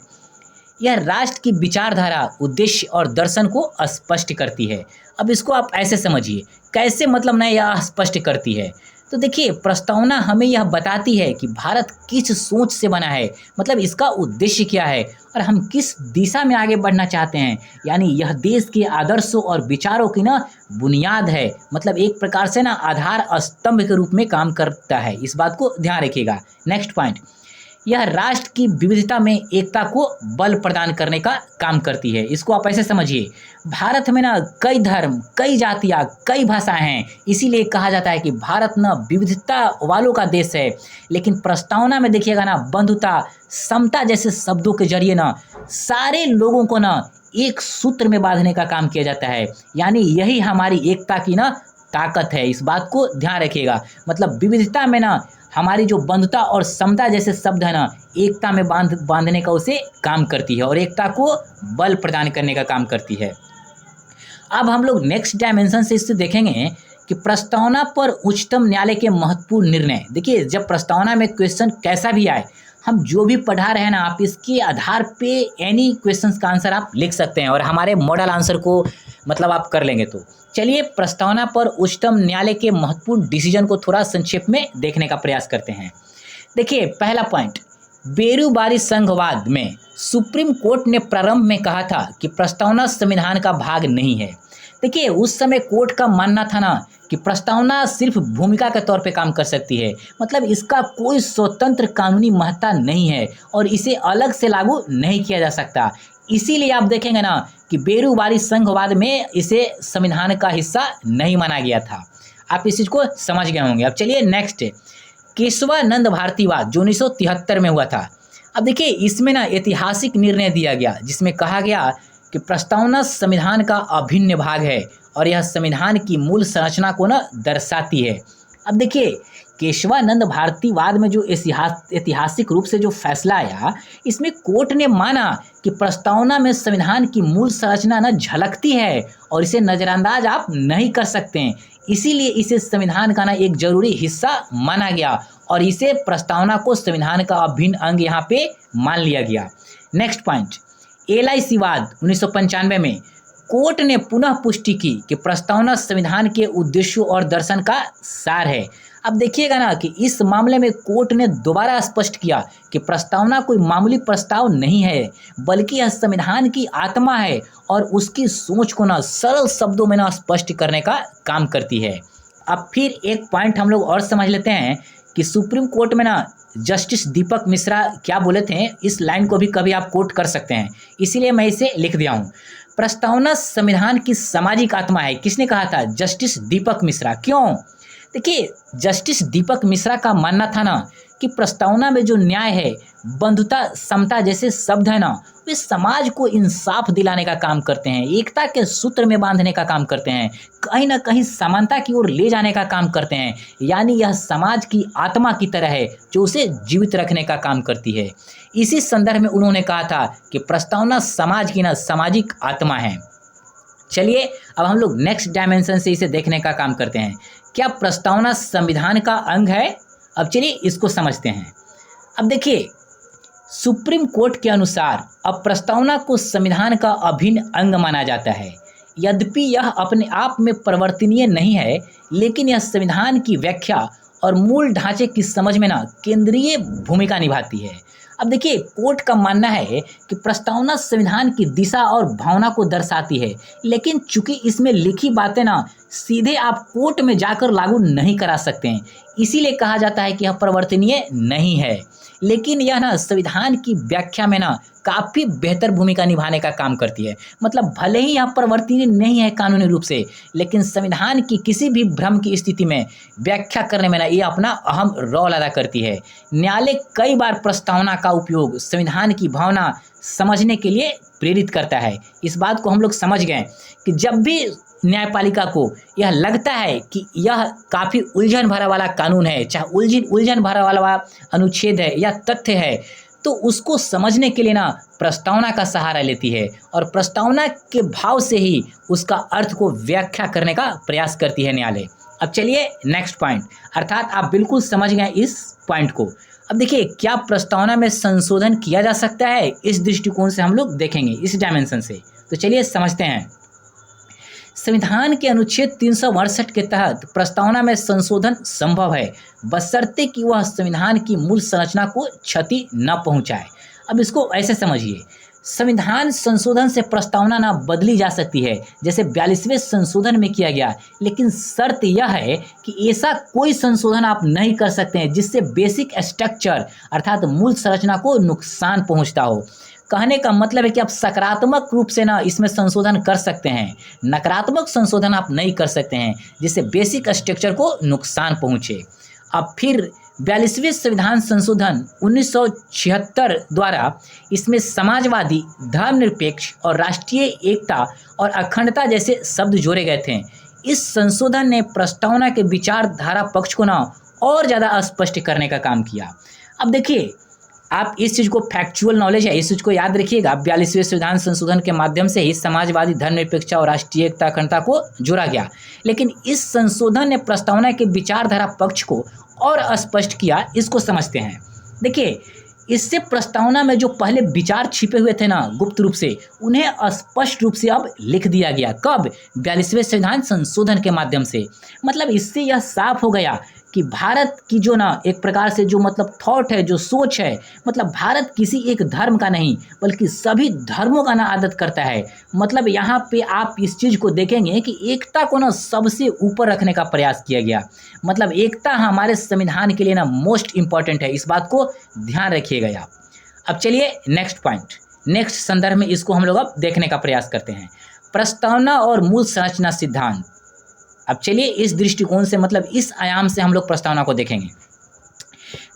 यह राष्ट्र की विचारधारा, उद्देश्य और दर्शन को स्पष्ट करती है। अब इसको आप ऐसे समझिए, कैसे मतलब ना यह स्पष्ट करती है। तो देखिए, प्रस्तावना हमें यह बताती है कि भारत किस सोच से बना है, मतलब इसका उद्देश्य क्या है और हम किस दिशा में आगे बढ़ना चाहते हैं। यानी यह देश के आदर्शों और विचारों की ना बुनियाद है, मतलब एक प्रकार से ना आधार स्तंभ के रूप में काम करता है। इस बात को ध्यान रखिएगा। नेक्स्ट पॉइंट, यह राष्ट्र की विविधता में एकता को बल प्रदान करने का काम करती है। इसको आप ऐसे समझिए, भारत में ना कई धर्म, कई जातियाँ, कई भाषाएं हैं, इसीलिए कहा जाता है कि भारत ना विविधता वालों का देश है। लेकिन प्रस्तावना में देखिएगा ना, बंधुता, समता जैसे शब्दों के जरिए ना सारे लोगों को ना एक सूत्र में बांधने का काम किया जाता है। यानी यही हमारी एकता की ना ताकत है। इस बात को ध्यान रखिएगा। मतलब विविधता में ना हमारी जो बंधुता और समता जैसे शब्द है ना, एकता में बांधने का उसे काम करती है और एकता को बल प्रदान करने का काम करती है। अब हम लोग नेक्स्ट डायमेंशन से इससे देखेंगे कि प्रस्तावना पर उच्चतम न्यायालय के महत्वपूर्ण निर्णय। देखिए, जब प्रस्तावना में क्वेश्चन कैसा भी आए, हम जो भी पढ़ा रहे हैं ना, आप इसके आधार पे एनी क्वेश्चंस का आंसर आप लिख सकते हैं और हमारे मॉडल आंसर को मतलब आप कर लेंगे। तो चलिए, प्रस्तावना पर उच्चतम न्यायालय के महत्वपूर्ण डिसीजन को थोड़ा संक्षेप में देखने का प्रयास करते हैं। देखिए, पहला पॉइंट, बेरूबारी संघवाद में सुप्रीम कोर्ट ने प्रारंभ में कहा था कि प्रस्तावना संविधान का भाग नहीं है। देखिए, उस समय कोर्ट का मानना था ना कि प्रस्तावना सिर्फ भूमिका के तौर पे काम कर सकती है, मतलब इसका कोई स्वतंत्र कानूनी महत्ता नहीं है और इसे अलग से लागू नहीं किया जा सकता। इसीलिए आप देखेंगे ना कि बेरूबारी संघवाद में इसे संविधान का हिस्सा नहीं माना गया था। आप इस चीज़ को समझ गए होंगे। अब चलिए नेक्स्ट, केशवानंद भारतीवाद जो 1973 में हुआ था। अब देखिए, इसमें ना ऐतिहासिक निर्णय दिया गया जिसमें कहा गया कि प्रस्तावना संविधान का अभिन्न भाग है और यह संविधान की मूल संरचना को ना दर्शाती है। अब देखिए, केशवानंद भारतीवाद में जो ऐतिहासिक रूप से जो फैसला आया, इसमें कोर्ट ने माना कि प्रस्तावना में संविधान की मूल संरचना न झलकती है और इसे नज़रअंदाज आप नहीं कर सकते हैं। इसीलिए इसे संविधान का ना एक जरूरी हिस्सा माना गया और इसे प्रस्तावना को संविधान का अभिन्न अंग यहाँ पे मान लिया गया। नेक्स्ट पॉइंट, LIC वाद 1995 में कोर्ट ने पुनः पुष्टि की कि प्रस्तावना संविधान के उद्देश्यों और दर्शन का सार है। अब देखिएगा ना कि इस मामले में कोर्ट ने दोबारा स्पष्ट किया कि प्रस्तावना कोई मामूली प्रस्ताव नहीं है, बल्कि यह संविधान की आत्मा है और उसकी सोच को ना सरल शब्दों में ना स्पष्ट करने का काम करती है। अब फिर एक पॉइंट हम लोग और समझ लेते हैं कि सुप्रीम कोर्ट में ना जस्टिस दीपक मिश्रा क्या बोले थे। इस लाइन को भी कभी आप कोट कर सकते हैं, इसीलिए मैं इसे लिख दिया हूँ। प्रस्तावना संविधान की सामाजिक आत्मा है। किसने कहा था? जस्टिस दीपक मिश्रा। क्यों? देखिए, जस्टिस दीपक मिश्रा का मानना था ना कि प्रस्तावना में जो न्याय है, बंधुता, समता जैसे शब्द है ना, वे समाज को इंसाफ दिलाने का काम करते हैं, एकता के सूत्र में बांधने का काम करते हैं, कहीं ना कहीं समानता की ओर ले जाने का काम करते हैं। यानी यह समाज की आत्मा की तरह है जो उसे जीवित रखने का काम करती है। इसी संदर्भ में उन्होंने कहा था कि प्रस्तावना समाज की ना सामाजिक आत्मा है। चलिए, अब हम लोग नेक्स्ट डायमेंशन से इसे देखने का काम करते हैं। क्या प्रस्तावना संविधान का अंग है? अब चलिए इसको समझते हैं। अब देखिए, सुप्रीम कोर्ट के अनुसार अब प्रस्तावना को संविधान का अभिन्न अंग माना जाता है। यद्यपि यह अपने आप में परिवर्तनीय नहीं है, लेकिन यह संविधान की व्याख्या और मूल ढांचे की समझ में ना केंद्रीय भूमिका निभाती है। अब देखिए, कोर्ट का मानना है कि प्रस्तावना संविधान की दिशा और भावना को दर्शाती है, लेकिन चूंकि इसमें लिखी बातें ना सीधे आप कोर्ट में जाकर लागू नहीं करा सकते हैं, इसीलिए कहा जाता है कि यह परिवर्तनीय नहीं है। लेकिन यह ना संविधान की व्याख्या में ना काफ़ी बेहतर भूमिका निभाने का काम करती है। मतलब भले ही यहाँ परिवर्तनीय नहीं है कानूनी रूप से, लेकिन संविधान की किसी भी भ्रम की स्थिति में व्याख्या करने में ना ये अपना अहम रोल अदा करती है। न्यायालय कई बार प्रस्तावना का उपयोग संविधान की भावना समझने के लिए प्रेरित करता है। इस बात को हम लोग समझ गए कि जब भी न्यायपालिका को यह लगता है कि यह काफ़ी उलझन भरा वाला कानून है, चाहे उलझन भरा वाला अनुच्छेद है या तथ्य है, तो उसको समझने के लिए ना प्रस्तावना का सहारा लेती है और प्रस्तावना के भाव से ही उसका अर्थ को व्याख्या करने का प्रयास करती है न्यायालय। अब चलिए नेक्स्ट पॉइंट, अर्थात आप बिल्कुल समझ गए इस पॉइंट को। अब देखिए, क्या प्रस्तावना में संशोधन किया जा सकता है, इस दृष्टिकोण से हम लोग देखेंगे, इस डायमेंशन से। तो चलिए समझते हैं। संविधान के अनुच्छेद 362 के तहत प्रस्तावना में संशोधन संभव है, बशर्ते कि वह संविधान की मूल संरचना को क्षति न पहुंचाए। अब इसको ऐसे समझिए, संविधान संशोधन से प्रस्तावना ना बदली जा सकती है, जैसे 42वें संशोधन में किया गया, लेकिन शर्त यह है कि ऐसा कोई संशोधन आप नहीं कर सकते हैं जिससे बेसिक स्ट्रक्चर अर्थात मूल संरचना को नुकसान पहुंचता हो। कहने का मतलब है कि आप सकारात्मक रूप से ना इसमें संशोधन कर सकते हैं, नकारात्मक संशोधन आप नहीं कर सकते हैं जिससे बेसिक स्ट्रक्चर को नुकसान पहुंचे। अब फिर 42वें संविधान संशोधन 1976 द्वारा इसमें समाजवादी, धर्मनिरपेक्ष और राष्ट्रीय एकता और अखंडता जैसे शब्द जोड़े गए थे। इस संशोधन ने प्रस्तावना के विचारधारा पक्ष को ना और ज़्यादा स्पष्ट करने का काम किया। अब देखिए, आप इस चीज़ को फैक्चुअल नॉलेज है, इस चीज़ को याद रखिएगा। 42वें संविधान संशोधन के माध्यम से ही समाजवादी, धर्मनिरपेक्षता और राष्ट्रीय एकता अखंडता को जोड़ा गया, लेकिन इस संशोधन ने प्रस्तावना के विचारधारा पक्ष को और स्पष्ट किया। इसको समझते हैं। देखिए, इससे प्रस्तावना में जो पहले विचार छिपे हुए थे ना गुप्त रूप से, उन्हें स्पष्ट रूप से अब लिख दिया गया। कब? 42वें संविधान संशोधन के माध्यम से। मतलब इससे यह साफ हो गया कि भारत की जो ना एक प्रकार से जो मतलब थॉट है, जो सोच है, मतलब भारत किसी एक धर्म का नहीं बल्कि सभी धर्मों का ना आदत करता है। मतलब यहाँ पे आप इस चीज़ को देखेंगे कि एकता को ना सबसे ऊपर रखने का प्रयास किया गया। मतलब एकता हमारे संविधान के लिए ना मोस्ट इम्पॉर्टेंट है, इस बात को ध्यान रखिएगा आप। अब चलिए नेक्स्ट पॉइंट, नेक्स्ट संदर्भ में इसको हम लोग अब देखने का प्रयास करते हैं, प्रस्तावना और मूल संरचना सिद्धांत। अब चलिए इस दृष्टिकोण से, मतलब इस आयाम से हम लोग प्रस्तावना को देखेंगे।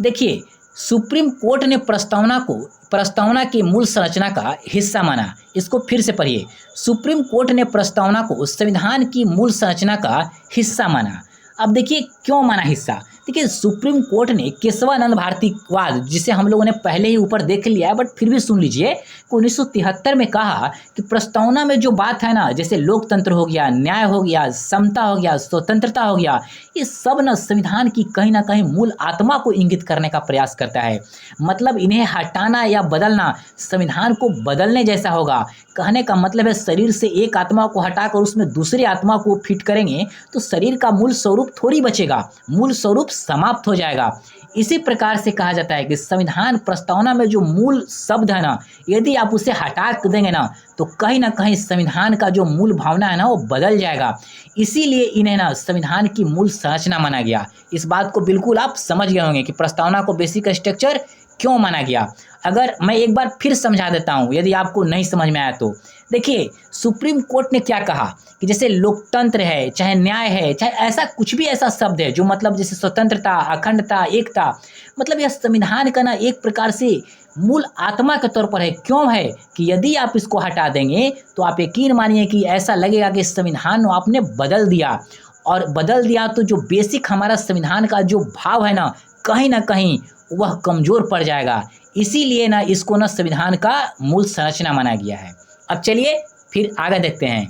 देखिए, सुप्रीम कोर्ट ने प्रस्तावना की मूल संरचना का हिस्सा माना। इसको फिर से पढ़िए, सुप्रीम कोर्ट ने प्रस्तावना को संविधान की मूल संरचना का हिस्सा माना। अब देखिए क्यों माना हिस्सा। देखिए, सुप्रीम कोर्ट ने केशवानंद भारतीवाद, जिसे हम लोगों ने पहले ही ऊपर देख लिया है, बट फिर भी सुन लीजिए, 1973 में कहा कि प्रस्तावना में जो बात है ना, जैसे लोकतंत्र हो गया, न्याय हो गया, समता हो गया, स्वतंत्रता हो गया, ये सब ना संविधान की कहीं ना कहीं मूल आत्मा को इंगित करने का प्रयास करता है। मतलब इन्हें हटाना या बदलना संविधान को बदलने जैसा होगा। कहने का मतलब है, शरीर से एक आत्मा को हटाकर उसमें दूसरी आत्मा को फिट करेंगे तो शरीर का मूल स्वरूप थोड़ी बचेगा, मूल स्वरूप समाप्त हो जाएगा। इसी प्रकार से कहा जाता है कि संविधान प्रस्तावना में जो मूल शब्द है ना, यदि आप उसे हटा देंगे ना तो कहीं ना कहीं संविधान का जो मूल भावना है ना वो बदल जाएगा। इसीलिए इन्हें ना संविधान की मूल संरचना माना गया। इस बात को बिल्कुल आप समझ गए होंगे कि प्रस्तावना को बेसिक स्ट्रक्चर क्यों माना गया। अगर मैं एक बार फिर समझा देता हूँ यदि आपको नहीं समझ में आया तो। देखिए, सुप्रीम कोर्ट ने क्या कहा कि जैसे लोकतंत्र है, चाहे न्याय है, चाहे ऐसा कुछ भी ऐसा शब्द है जो मतलब जैसे स्वतंत्रता, अखंडता, एकता, मतलब यह संविधान का ना एक प्रकार से मूल आत्मा के तौर पर है। क्यों है कि यदि आप इसको हटा देंगे तो आप यकीन मानिए कि ऐसा लगेगा कि संविधान आपने बदल दिया, और बदल दिया तो जो बेसिक हमारा संविधान का जो भाव है ना कहीं वह कमज़ोर पड़ जाएगा। इसीलिए ना इसको ना संविधान का मूल संरचना माना गया है। अब चलिए फिर आगे देखते हैं।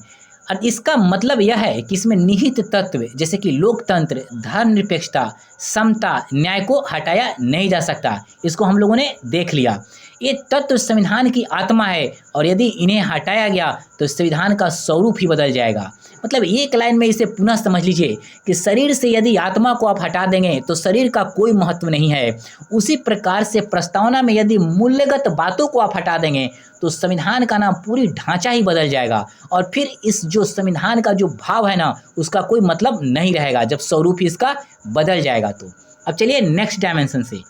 और इसका मतलब यह है कि इसमें निहित तत्व जैसे कि लोकतंत्र, धर्मनिरपेक्षता, समता, न्याय को हटाया नहीं जा सकता। इसको हम लोगों ने देख लिया। ये तत्व संविधान की आत्मा है और यदि इन्हें हटाया गया तो संविधान का स्वरूप ही बदल जाएगा। मतलब एक लाइन में इसे पुनः समझ लीजिए कि शरीर से यदि आत्मा को आप हटा देंगे तो शरीर का कोई महत्व नहीं है। उसी प्रकार से प्रस्तावना में यदि मूल्यगत बातों को आप हटा देंगे तो संविधान का ना पूरी ढांचा ही बदल जाएगा और फिर इस जो संविधान का जो भाव है ना उसका कोई मतलब नहीं रहेगा जब स्वरूप ही इसका बदल जाएगा तो। अब चलिए नेक्स्ट डायमेंशन से,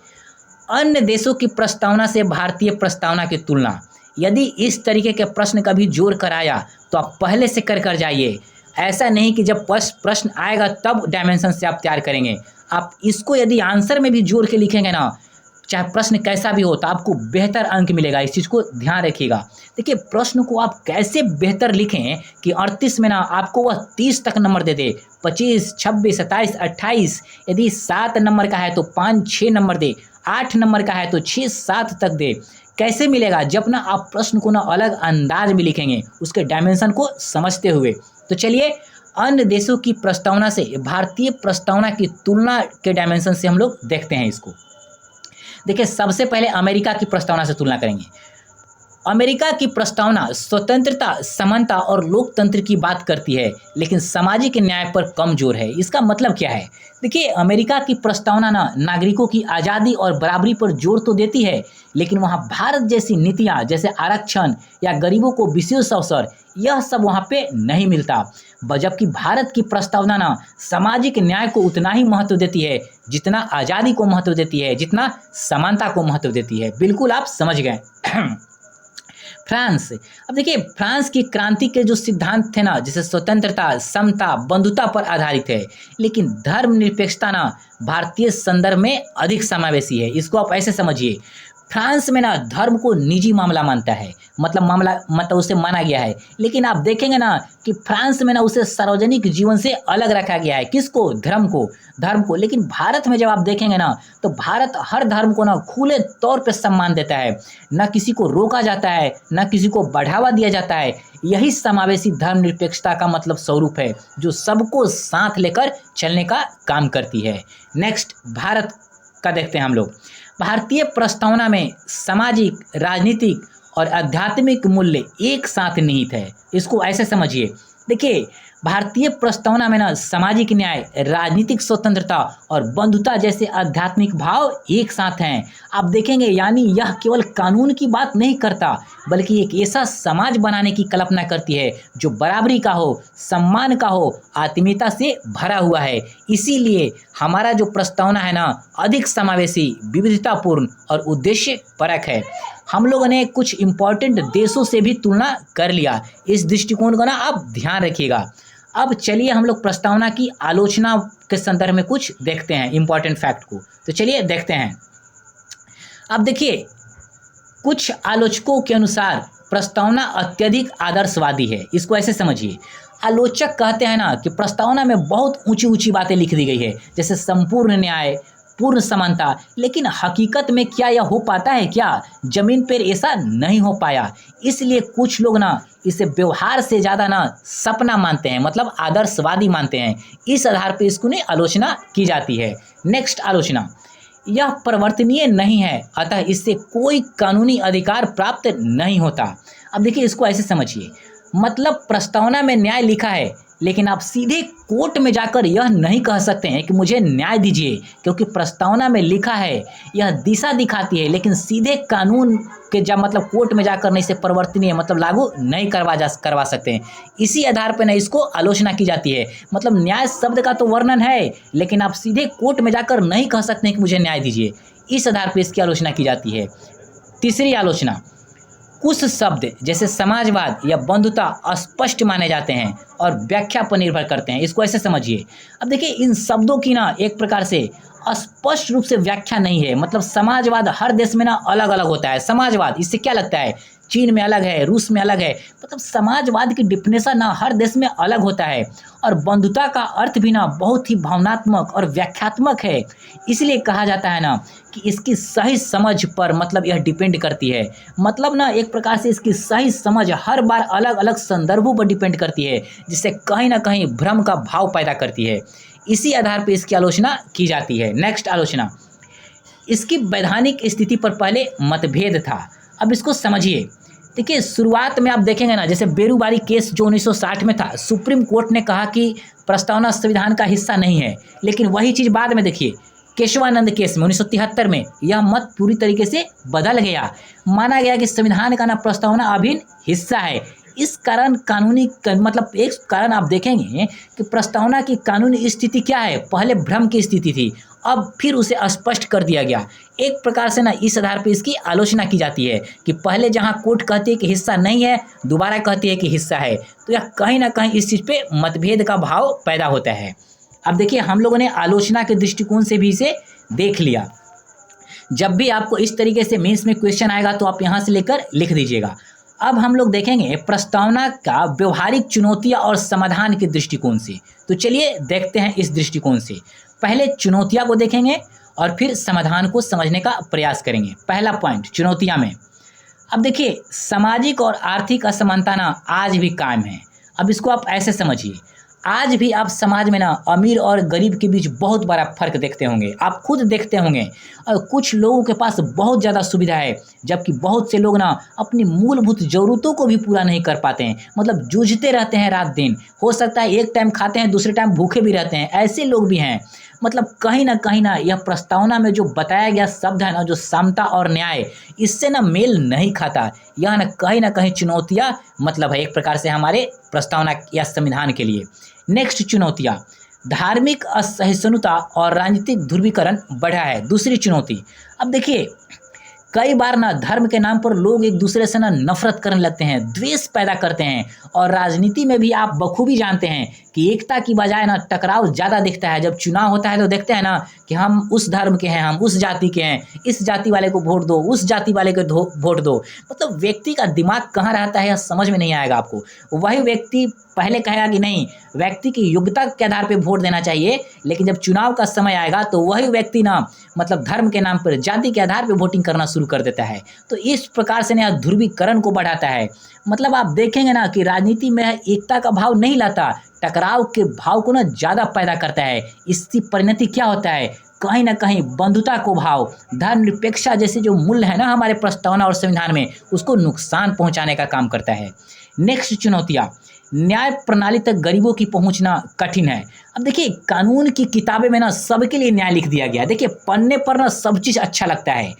अन्य देशों की प्रस्तावना से भारतीय प्रस्तावना की तुलना। यदि इस तरीके के प्रश्न कभी जोड़ कर आया तो आप पहले से कर जाइए। ऐसा नहीं कि जब प्रश्न आएगा तब डायमेंशन से आप तैयार करेंगे। आप इसको यदि आंसर में भी जोड़ के लिखेंगे ना, चाहे प्रश्न कैसा भी हो, तो आपको बेहतर अंक मिलेगा। इस चीज़ को ध्यान रखिएगा। देखिए, प्रश्न को आप कैसे बेहतर लिखें कि 38 में ना आपको वह 30 तक नंबर दे दे, 25, 26, 27, 28। यदि 7 नंबर का है तो 5-6 नंबर दे, 8 नंबर का है तो 6-7 तक दे। कैसे मिलेगा? जब ना आप प्रश्न को ना अलग अंदाज में लिखेंगे, उसके डायमेंशन को समझते हुए। तो चलिए, अन्य देशों की प्रस्तावना से भारतीय प्रस्तावना की तुलना के डायमेंशन से हम लोग देखते हैं इसको। देखिए, सबसे पहले अमेरिका की प्रस्तावना से तुलना करेंगे। अमेरिका की प्रस्तावना स्वतंत्रता, समानता और लोकतंत्र की बात करती है, लेकिन सामाजिक न्याय पर कम जोर है। इसका मतलब क्या है? देखिए, अमेरिका की प्रस्तावना ना नागरिकों की आज़ादी और बराबरी पर जोर तो देती है, लेकिन वहाँ भारत जैसी नीतियाँ, जैसे आरक्षण या गरीबों को विशेष अवसर, यह सब वहाँ पे नहीं मिलता। जबकि भारत की प्रस्तावना ना सामाजिक न्याय को उतना ही महत्व देती है जितना आज़ादी को महत्व देती है, जितना समानता को महत्व देती है। बिल्कुल आप समझ गए। फ्रांस। अब देखिए, फ्रांस की क्रांति के जो सिद्धांत थे ना, जैसे स्वतंत्रता, समता, बंधुता पर आधारित है, लेकिन धर्मनिरपेक्षता ना भारतीय संदर्भ में अधिक समावेशी है। इसको आप ऐसे समझिए, फ्रांस में ना धर्म को निजी मामला मानता है, मतलब उसे माना गया है, लेकिन आप देखेंगे ना कि फ्रांस में ना उसे सार्वजनिक जीवन से अलग रखा गया है। किसको? धर्म को। लेकिन भारत में जब आप देखेंगे ना, तो भारत हर धर्म को ना खुले तौर पे सम्मान देता है, ना किसी को रोका जाता है, ना किसी को बढ़ावा दिया जाता है। यही समावेशी धर्मनिरपेक्षता का मतलब स्वरूप है, जो सबको साथ लेकर चलने का काम करती है। नेक्स्ट, भारत का देखते हैं हम लोग। भारतीय प्रस्तावना में सामाजिक, राजनीतिक और आध्यात्मिक मूल्य एक साथ निहित है। इसको ऐसे समझिए। देखिए, भारतीय प्रस्तावना में ना सामाजिक न्याय, राजनीतिक स्वतंत्रता और बंधुता जैसे आध्यात्मिक भाव एक साथ हैं। आप देखेंगे, यानी यह केवल कानून की बात नहीं करता, बल्कि एक ऐसा समाज बनाने की कल्पना करती है जो बराबरी का हो, सम्मान का हो, आत्मीयता से भरा हुआ है। इसीलिए हमारा जो प्रस्तावना है ना, अधिक समावेशी, विविधतापूर्ण और उद्देश्य परक है। हम लोगों ने कुछ इम्पोर्टेंट देशों से भी तुलना कर लिया। इस दृष्टिकोण को ना आप ध्यान रखिएगा। अब चलिए हम लोग प्रस्तावना की आलोचना के संदर्भ में कुछ देखते हैं इम्पोर्टेंट फैक्ट को। तो चलिए देखते हैं। अब देखिए, कुछ आलोचकों के अनुसार प्रस्तावना अत्यधिक आदर्शवादी है। इसको ऐसे समझिए, आलोचक कहते हैं ना कि प्रस्तावना में बहुत ऊंची ऊंची बातें लिख दी गई है, जैसे संपूर्ण न्याय, पूर्ण समानता, लेकिन हकीकत में क्या यह हो पाता है? क्या जमीन पर ऐसा नहीं हो पाया? इसलिए कुछ लोग ना इसे व्यवहार से ज़्यादा ना सपना मानते हैं, मतलब आदर्शवादी मानते हैं। इस आधार पर इसको ने आलोचना की जाती है। नेक्स्ट आलोचना, यह परिवर्तनीय नहीं है, अतः इससे कोई कानूनी अधिकार प्राप्त नहीं होता। अब देखिए, इसको ऐसे समझिए, मतलब प्रस्तावना में न्याय लिखा है, लेकिन आप सीधे कोर्ट में जाकर यह नहीं कह सकते हैं कि मुझे न्याय दीजिए, क्योंकि प्रस्तावना में लिखा है, यह दिशा दिखाती है, लेकिन सीधे कानून के जब मतलब कोर्ट में जाकर नहीं, इसे परिवर्तनीय मतलब लागू नहीं करवा सकते हैं। इसी आधार पर ना इसको आलोचना की जाती है। मतलब न्याय शब्द का तो वर्णन है, लेकिन आप सीधे कोर्ट में जाकर नहीं कह सकते हैं कि मुझे न्याय दीजिए। इस आधार पर इसकी आलोचना की जाती है। तीसरी आलोचना, कुछ शब्द जैसे समाजवाद या बंधुता अस्पष्ट माने जाते हैं और व्याख्या पर निर्भर करते हैं। इसको ऐसे समझिए। अब देखिए, इन शब्दों की ना एक प्रकार से स्पष्ट रूप से व्याख्या नहीं है। मतलब समाजवाद हर देश में ना अलग अलग होता है। समाजवाद, इससे क्या लगता है? चीन में अलग है, रूस में अलग है। मतलब समाजवाद की डिफिनेशन ना हर देश में अलग होता है। और बंधुता का अर्थ भी ना बहुत ही भावनात्मक और व्याख्यात्मक है। इसलिए कहा जाता है ना कि इसकी सही समझ पर मतलब यह डिपेंड करती है। मतलब ना एक प्रकार से इसकी सही समझ हर बार अलग अलग संदर्भों पर डिपेंड करती है, जिससे कहीं ना कहीं भ्रम का भाव पैदा करती है। इसी आधार पर इसकी आलोचना की जाती है। नेक्स्ट आलोचना, इसकी वैधानिक स्थिति पर पहले मतभेद था। अब इसको समझिए। देखिए, शुरुआत में आप देखेंगे ना, जैसे बेरूबारी केस जो 1960 में था, सुप्रीम कोर्ट ने कहा कि प्रस्तावना संविधान का हिस्सा नहीं है। लेकिन वही चीज़ बाद में देखिए, केशवानंद केस में 1973 में यह मत पूरी तरीके से बदल गया। माना गया कि संविधान का ना प्रस्तावना अभिन्न हिस्सा है। इस कारण कानूनी मतलब एक कारण आप देखेंगे कि प्रस्तावना की कानूनी स्थिति क्या है? पहले भ्रम की स्थिति थी, अब फिर उसे स्पष्ट कर दिया गया। एक प्रकार से ना इस आधार पे इसकी आलोचना की जाती है कि पहले जहाँ कोर्ट कहती है कि हिस्सा नहीं है, दोबारा कहती है कि हिस्सा है, तो यह कहीं ना कहीं इस चीज़ पे मतभेद का भाव पैदा होता है। अब देखिए हम लोगों ने आलोचना के दृष्टिकोण से भी इसे देख लिया। जब भी आपको इस तरीके से मेंस में क्वेश्चन आएगा तो आप यहाँ से लेकर लिख दीजिएगा। अब हम लोग देखेंगे प्रस्तावना का व्यवहारिक चुनौतियां और समाधान के दृष्टिकोण से। तो चलिए देखते हैं इस दृष्टिकोण से। पहले चुनौतियां को देखेंगे और फिर समाधान को समझने का प्रयास करेंगे। पहला पॉइंट चुनौतियां में, अब देखिए सामाजिक और आर्थिक असमानता ना आज भी कायम है। अब इसको आप ऐसे समझिए, आज भी आप समाज में ना अमीर और गरीब के बीच बहुत बड़ा फर्क देखते होंगे, आप खुद देखते होंगे। और कुछ लोगों के पास बहुत ज़्यादा सुविधा है, जबकि बहुत से लोग ना अपनी मूलभूत ज़रूरतों को भी पूरा नहीं कर पाते हैं, मतलब जूझते रहते हैं रात दिन। हो सकता है एक टाइम खाते हैं, दूसरे टाइम भूखे भी रहते हैं, ऐसे लोग भी हैं। मतलब कहीं ना यह प्रस्तावना में जो बताया गया शब्द है ना, जो समता और न्याय, इससे ना मेल नहीं खाता। यह ना कहीं चुनौतियाँ मतलब है एक प्रकार से हमारे प्रस्तावना या संविधान के लिए। नेक्स्ट चुनौतियाँ, धार्मिक असहिष्णुता और राजनीतिक ध्रुवीकरण बढ़ा है, दूसरी चुनौती। अब देखिए कई बार ना धर्म के नाम पर लोग एक दूसरे से ना नफरत करने लगते हैं, द्वेष पैदा करते हैं। और राजनीति में भी आप बखूबी जानते हैं कि एकता की बजाय ना टकराव ज़्यादा दिखता है। जब चुनाव होता है तो देखते हैं ना कि हम उस धर्म के हैं, हम उस जाति के हैं, इस जाति वाले को वोट दो, उस जाति वाले को वोट दो। मतलब व्यक्ति का दिमाग कहाँ रहता है यह समझ में नहीं आएगा आपको। वही व्यक्ति पहले कहेगा कि नहीं, व्यक्ति की योग्यता के आधार पर वोट देना चाहिए, लेकिन जब चुनाव का समय आएगा तो वही व्यक्ति ना मतलब धर्म के नाम पर, जाति के आधार पर वोटिंग करना शुरू कर देता है। तो इस प्रकार से ना ध्रुवीकरण को बढ़ाता है। मतलब आप देखेंगे ना कि राजनीति में एकता का भाव नहीं लाता, टकराव के भाव को ना ज़्यादा पैदा करता है। इसकी परिणति क्या होता है, कहीं ना कहीं बंधुता को भाव, धर्मनिरपेक्षता जैसे जो मूल्य है ना हमारे प्रस्तावना और संविधान में, उसको नुकसान पहुंचाने का काम करता है। नेक्स्ट चुनौतियाँ, न्याय प्रणाली तक गरीबों की पहुंचना कठिन है। अब देखिए कानून की किताबें में ना सबके लिए न्याय लिख दिया गया है। देखिए पढ़ने पर ना सब चीज़ अच्छा लगता है।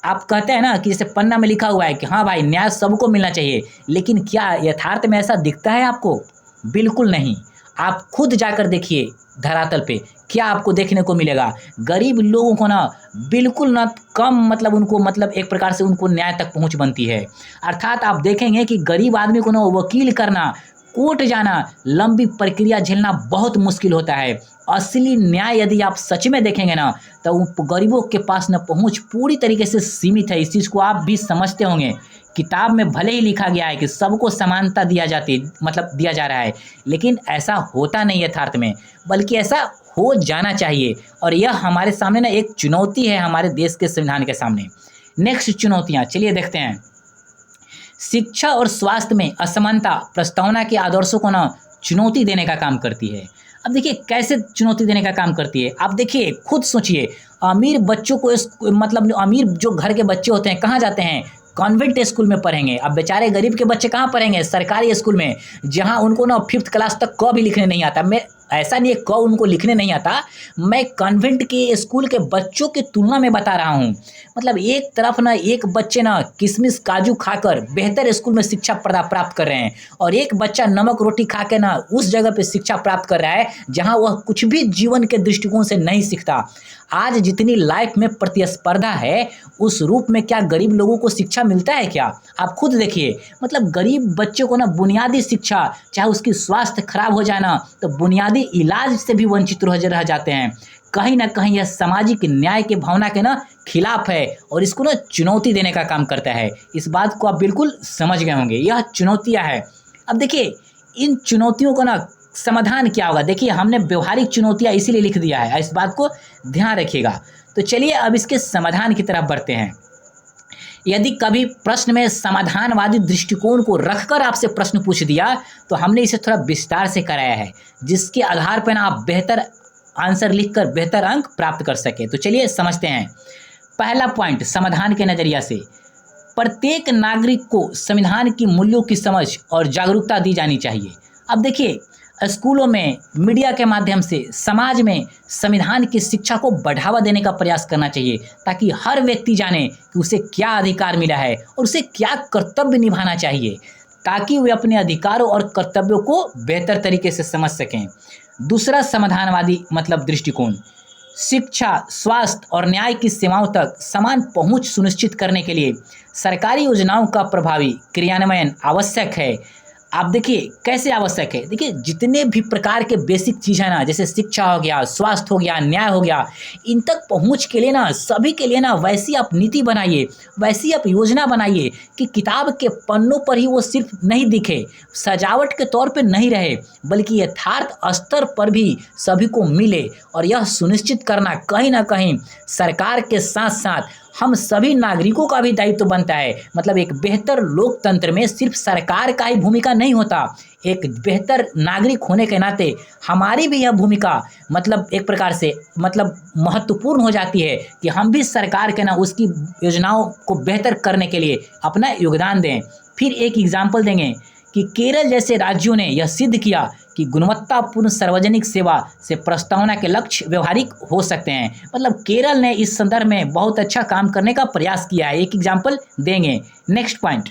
आप कहते हैं ना कि जैसे पन्ना में लिखा हुआ है कि हाँ भाई न्याय सबको मिलना चाहिए, लेकिन क्या यथार्थ में ऐसा दिखता है आपको? बिल्कुल नहीं। आप खुद जाकर देखिए धरातल पे, क्या आपको देखने को मिलेगा? गरीब लोगों को ना बिल्कुल ना कम मतलब उनको मतलब एक प्रकार से उनको न्याय तक पहुंच बनती है। अर्थात आप देखेंगे कि गरीब आदमी को ना वकील करना, कोर्ट जाना, लंबी प्रक्रिया झेलना बहुत मुश्किल होता है। असली न्याय यदि आप सच में देखेंगे ना तो गरीबों के पास ना पहुंच पूरी तरीके से सीमित है। इस चीज़ को आप भी समझते होंगे। किताब में भले ही लिखा गया है कि सबको समानता दिया जा रहा है, लेकिन ऐसा होता नहीं है यथार्थ में, बल्कि ऐसा हो जाना चाहिए। और यह हमारे सामने ना एक चुनौती है, हमारे देश के संविधान के सामने। नेक्स्ट चुनौतियाँ चलिए देखते हैं। शिक्षा और स्वास्थ्य में असमानता प्रस्तावना के आदर्शों को ना चुनौती देने का काम करती है। अब देखिए कैसे चुनौती देने का काम करती है, आप देखिए खुद सोचिए। अमीर बच्चों को मतलब अमीर जो घर के बच्चे होते हैं कहाँ जाते हैं? कॉन्वेंट स्कूल में पढ़ेंगे। अब बेचारे गरीब के बच्चे कहाँ पढ़ेंगे? सरकारी स्कूल में, जहाँ उनको ना 5th क्लास तक क भी लिखने नहीं आता। मैं ऐसा नहीं है क उनको लिखने नहीं आता, मैं कॉन्वेंट के स्कूल के बच्चों की तुलना में बता रहा हूँ। मतलब एक तरफ ना एक बच्चे ना किशमिश काजू खाकर बेहतर स्कूल में शिक्षा प्राप्त कर रहे हैं, और एक बच्चा नमक रोटी खा के ना उस जगह पे शिक्षा प्राप्त कर रहा है जहाँ वह कुछ भी जीवन के दृष्टिकोण से नहीं सीखता। आज जितनी लाइफ में प्रतिस्पर्धा है, उस रूप में क्या गरीब लोगों को शिक्षा मिलता है क्या? आप खुद देखिए। मतलब गरीब बच्चे को ना बुनियादी शिक्षा, चाहे उसकी स्वास्थ्य खराब हो जाए ना तो बुनियादी इलाज से भी वंचित रह जाते हैं। कहीं ना कहीं यह सामाजिक न्याय के भावना के ना खिलाफ है और इसको ना चुनौती देने का काम करता है। इस बात को आप बिल्कुल समझ गए होंगे, यह चुनौतियाँ है। अब देखिए इन चुनौतियों को ना समाधान क्या होगा? देखिए हमने व्यवहारिक चुनौतियाँ इसीलिए लिख दिया है, इस बात को ध्यान रखिएगा। तो चलिए अब इसके समाधान की तरफ बढ़ते हैं। यदि कभी प्रश्न में समाधानवादी दृष्टिकोण को रखकर आपसे प्रश्न पूछ दिया तो हमने इसे थोड़ा विस्तार से कराया है, जिसके आधार पर आप बेहतर आंसर लिखकर बेहतर अंक प्राप्त कर सके। तो चलिए समझते हैं। पहला पॉइंट समाधान के नज़रिया से, प्रत्येक नागरिक को संविधान की मूल्यों की समझ और जागरूकता दी जानी चाहिए। अब देखिए स्कूलों में, मीडिया के माध्यम से समाज में संविधान की शिक्षा को बढ़ावा देने का प्रयास करना चाहिए, ताकि हर व्यक्ति जाने कि उसे क्या अधिकार मिला है और उसे क्या कर्तव्य निभाना चाहिए, ताकि वे अपने अधिकारों और कर्तव्यों को बेहतर तरीके से समझ सकें। दूसरा समाधानवादी मतलब दृष्टिकोण, शिक्षा, स्वास्थ्य और न्याय की सेवाओं तक समान पहुंच सुनिश्चित करने के लिए सरकारी योजनाओं का प्रभावी क्रियान्वयन आवश्यक है। आप देखिए कैसे आवश्यक है, देखिए जितने भी प्रकार के बेसिक चीज़ है ना, जैसे शिक्षा हो गया, स्वास्थ्य हो गया, न्याय हो गया, इन तक पहुंच के लिए ना, सभी के लिए ना वैसी आप नीति बनाइए, वैसी आप योजना बनाइए कि किताब के पन्नों पर ही वो सिर्फ नहीं दिखे, सजावट के तौर पे नहीं रहे, बल्कि यथार्थ स्तर पर भी सभी को मिले। और यह सुनिश्चित करना कहीं ना कहीं सरकार के साथ साथ हम सभी नागरिकों का भी दायित्व बनता है। मतलब एक बेहतर लोकतंत्र में सिर्फ सरकार का ही भूमिका नहीं होता, एक बेहतर नागरिक होने के नाते हमारी भी यह भूमिका मतलब एक प्रकार से मतलब महत्वपूर्ण हो जाती है कि हम भी सरकार के ना उसकी योजनाओं को बेहतर करने के लिए अपना योगदान दें। फिर एक एग्जाम्पल देंगे कि केरल जैसे राज्यों ने यह सिद्ध किया कि गुणवत्तापूर्ण सार्वजनिक सेवा से प्रस्तावना के लक्ष्य व्यवहारिक हो सकते हैं। मतलब केरल ने इस संदर्भ में बहुत अच्छा काम करने का प्रयास किया है। एक एग्जाम्पल देंगे। नेक्स्ट पॉइंट,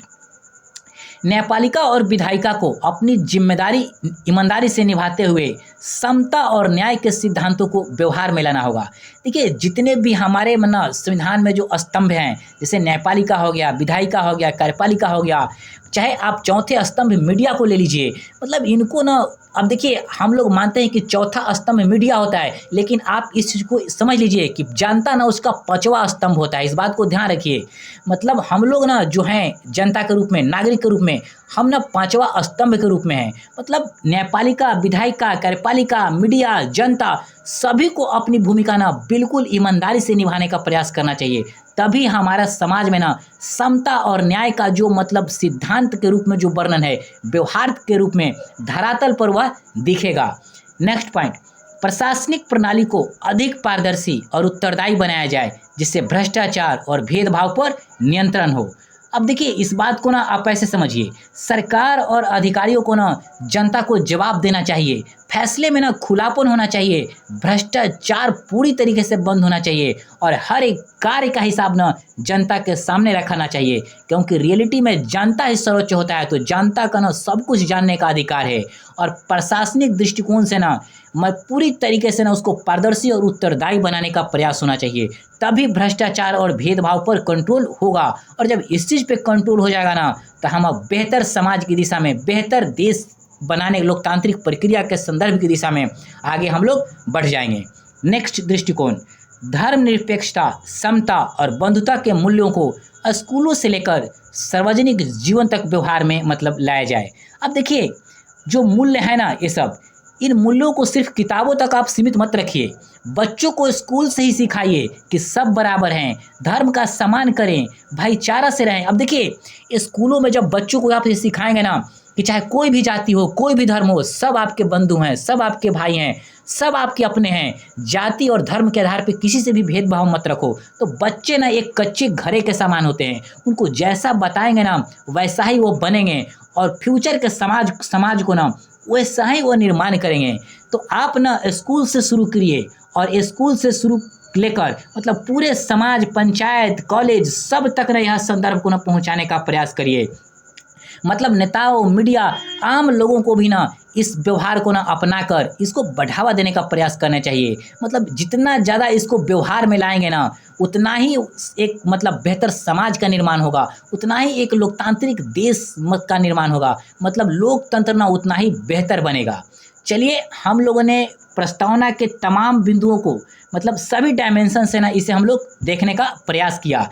न्यायपालिका और विधायिका को अपनी जिम्मेदारी ईमानदारी से निभाते हुए समता और न्याय के सिद्धांतों को व्यवहार में लाना होगा। देखिए जितने भी हमारे संविधान में जो स्तंभ हैं, जैसे न्यायपालिका हो गया, विधायिका हो गया, कार्यपालिका हो गया, चाहे आप चौथे स्तंभ मीडिया को ले लीजिए, मतलब इनको ना, अब देखिए हम लोग मानते हैं कि चौथा स्तंभ मीडिया होता है, लेकिन आप इस चीज़ को समझ लीजिए कि जनता ना उसका पांचवा स्तंभ होता है। इस बात को ध्यान रखिए। मतलब हम लोग ना जो हैं जनता के रूप में, नागरिक के रूप में, हम ना पांचवा स्तंभ के रूप में हैं। मतलब न्यायपालिका, विधायिका, कार्यपालिका, मीडिया, जनता सभी को अपनी भूमिका ना बिल्कुल ईमानदारी से निभाने का प्रयास करना चाहिए। तभी हमारा समाज में ना समता और न्याय का जो मतलब सिद्धांत के रूप में जो वर्णन है, व्यवहार के रूप में धरातल पर वह दिखेगा। नेक्स्ट पॉइंट, प्रशासनिक प्रणाली को अधिक पारदर्शी और उत्तरदायी बनाया जाए, जिससे भ्रष्टाचार और भेदभाव पर नियंत्रण हो। अब देखिए इस बात को ना आप ऐसे समझिए, सरकार और अधिकारियों को ना जनता को जवाब देना चाहिए, फैसले में ना खुलापन होना चाहिए, भ्रष्टाचार पूरी तरीके से बंद होना चाहिए और हर एक कार्य का हिसाब ना जनता के सामने रखना चाहिए, क्योंकि रियलिटी में जनता ही सर्वोच्च होता है। तो जनता का ना सब कुछ जानने का अधिकार है और प्रशासनिक दृष्टिकोण से ना मैं पूरी तरीके से ना उसको पारदर्शी और उत्तरदायी बनाने का प्रयास होना चाहिए। तभी भ्रष्टाचार और भेदभाव पर कंट्रोल होगा और जब इस चीज़ पे कंट्रोल हो जाएगा ना, तो हम अब बेहतर समाज की दिशा में, बेहतर देश बनाने, लोकतांत्रिक प्रक्रिया के संदर्भ की दिशा में आगे हम लोग बढ़ जाएंगे। नेक्स्ट दृष्टिकोण, धर्मनिरपेक्षता, समता और बंधुता के मूल्यों को स्कूलों से लेकर सार्वजनिक जीवन तक व्यवहार में मतलब लाया जाए। अब देखिए जो मूल्य है ना, ये सब, इन मूल्यों को सिर्फ किताबों तक आप सीमित मत रखिए, बच्चों को स्कूल से ही सिखाइए कि सब बराबर हैं, धर्म का सम्मान करें, भाईचारा से रहें। अब देखिए स्कूलों में जब बच्चों को आप ये सिखाएंगे ना कि चाहे कोई भी जाति हो, कोई भी धर्म हो, सब आपके बंधु हैं, सब आपके भाई हैं, सब आपके अपने हैं, जाति और धर्म के आधार पर किसी से भी भेदभाव मत रखो। तो बच्चे ना एक कच्चे घड़े के समान होते हैं, उनको जैसा बताएंगे ना वैसा ही वो बनेंगे और फ्यूचर के समाज को ना वैसा ही वो निर्माण करेंगे। तो आप ना स्कूल से शुरू करिए और स्कूल से शुरू लेकर मतलब पूरे समाज, पंचायत, कॉलेज सब तक ना यह संदर्भ को ना पहुंचाने का प्रयास करिए। मतलब नेताओं, मीडिया, आम लोगों को भी ना इस व्यवहार को ना अपनाकर इसको बढ़ावा देने का प्रयास करना चाहिए। मतलब जितना ज़्यादा इसको व्यवहार में लाएंगे ना, उतना ही एक मतलब बेहतर समाज का निर्माण होगा, उतना ही एक लोकतांत्रिक देश का निर्माण होगा, मतलब लोकतंत्र ना उतना ही बेहतर बनेगा। चलिए हम लोगों ने प्रस्तावना के तमाम बिंदुओं को मतलब सभी डायमेंशन से ना इसे हम लोग देखने का प्रयास किया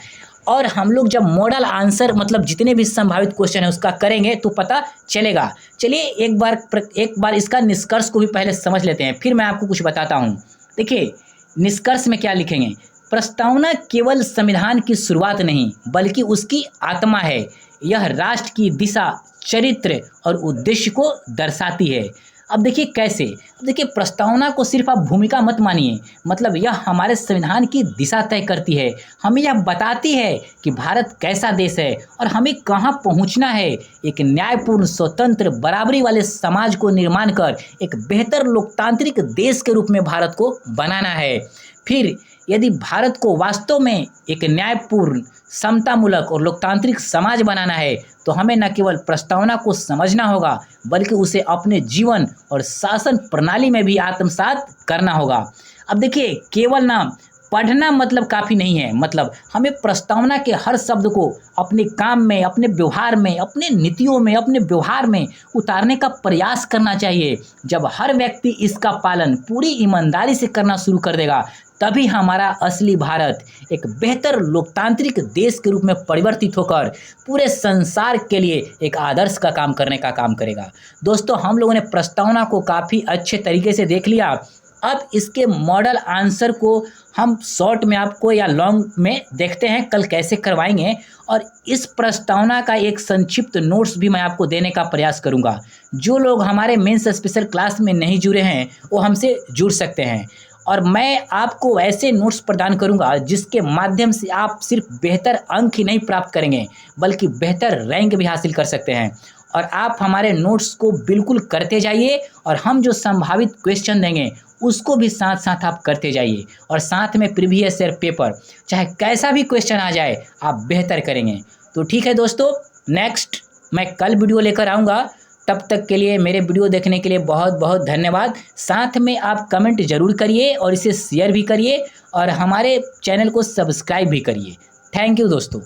और हम लोग जब मॉडल आंसर मतलब जितने भी संभावित क्वेश्चन है उसका करेंगे तो पता चलेगा। चलिए एक बार इसका निष्कर्ष को भी पहले समझ लेते हैं, फिर मैं आपको कुछ बताता हूँ। देखिए निष्कर्ष में क्या लिखेंगे, प्रस्तावना केवल संविधान की शुरुआत नहीं बल्कि उसकी आत्मा है। यह राष्ट्र की दिशा, चरित्र और उद्देश्य को दर्शाती है। अब देखिए कैसे, अब देखिए प्रस्तावना को सिर्फ आप भूमिका मत मानिए, मतलब यह हमारे संविधान की दिशा तय करती है, हमें यह बताती है कि भारत कैसा देश है और हमें कहाँ पहुँचना है। एक न्यायपूर्ण, स्वतंत्र, बराबरी वाले समाज को निर्माण कर एक बेहतर लोकतांत्रिक देश के रूप में भारत को बनाना है। फिर यदि भारत को वास्तव में एक न्यायपूर्ण, समतामूलक और लोकतांत्रिक समाज बनाना है तो हमें न केवल प्रस्तावना को समझना होगा बल्कि उसे अपने जीवन और शासन प्रणाली में भी आत्मसात करना होगा। अब देखिए केवल ना पढ़ना मतलब काफ़ी नहीं है, मतलब हमें प्रस्तावना के हर शब्द को अपने काम में, अपने व्यवहार में, अपने नीतियों में, अपने व्यवहार में उतारने का प्रयास करना चाहिए। जब हर व्यक्ति इसका पालन पूरी ईमानदारी से करना शुरू कर देगा, तभी हमारा असली भारत एक बेहतर लोकतांत्रिक देश के रूप में परिवर्तित होकर पूरे संसार के लिए एक आदर्श का काम करने का काम करेगा। दोस्तों, हम लोगों ने प्रस्तावना को काफ़ी अच्छे तरीके से देख लिया। अब इसके मॉडल आंसर को हम शॉर्ट में आपको या लॉन्ग में देखते हैं कल कैसे करवाएंगे, और इस प्रस्तावना का एक संक्षिप्त नोट्स भी मैं आपको देने का प्रयास करूंगा। जो लोग हमारे मेंस स्पेशल क्लास में नहीं जुड़े हैं वो हमसे जुड़ सकते हैं, और मैं आपको ऐसे नोट्स प्रदान करूंगा जिसके माध्यम से आप सिर्फ बेहतर अंक ही नहीं प्राप्त करेंगे बल्कि बेहतर रैंक भी हासिल कर सकते हैं। और आप हमारे नोट्स को बिल्कुल करते जाइए, और हम जो संभावित क्वेश्चन देंगे उसको भी साथ साथ आप करते जाइए, और साथ में प्रीवियस ईयर पेपर चाहे कैसा भी क्वेश्चन आ जाए आप बेहतर करेंगे। तो ठीक है दोस्तों, नेक्स्ट मैं कल वीडियो लेकर आऊँगा। तब तक के लिए मेरे वीडियो देखने के लिए बहुत बहुत धन्यवाद। साथ में आप कमेंट जरूर करिए और इसे शेयर भी करिए, और हमारे चैनल को सब्सक्राइब भी करिए। थैंक यू दोस्तों।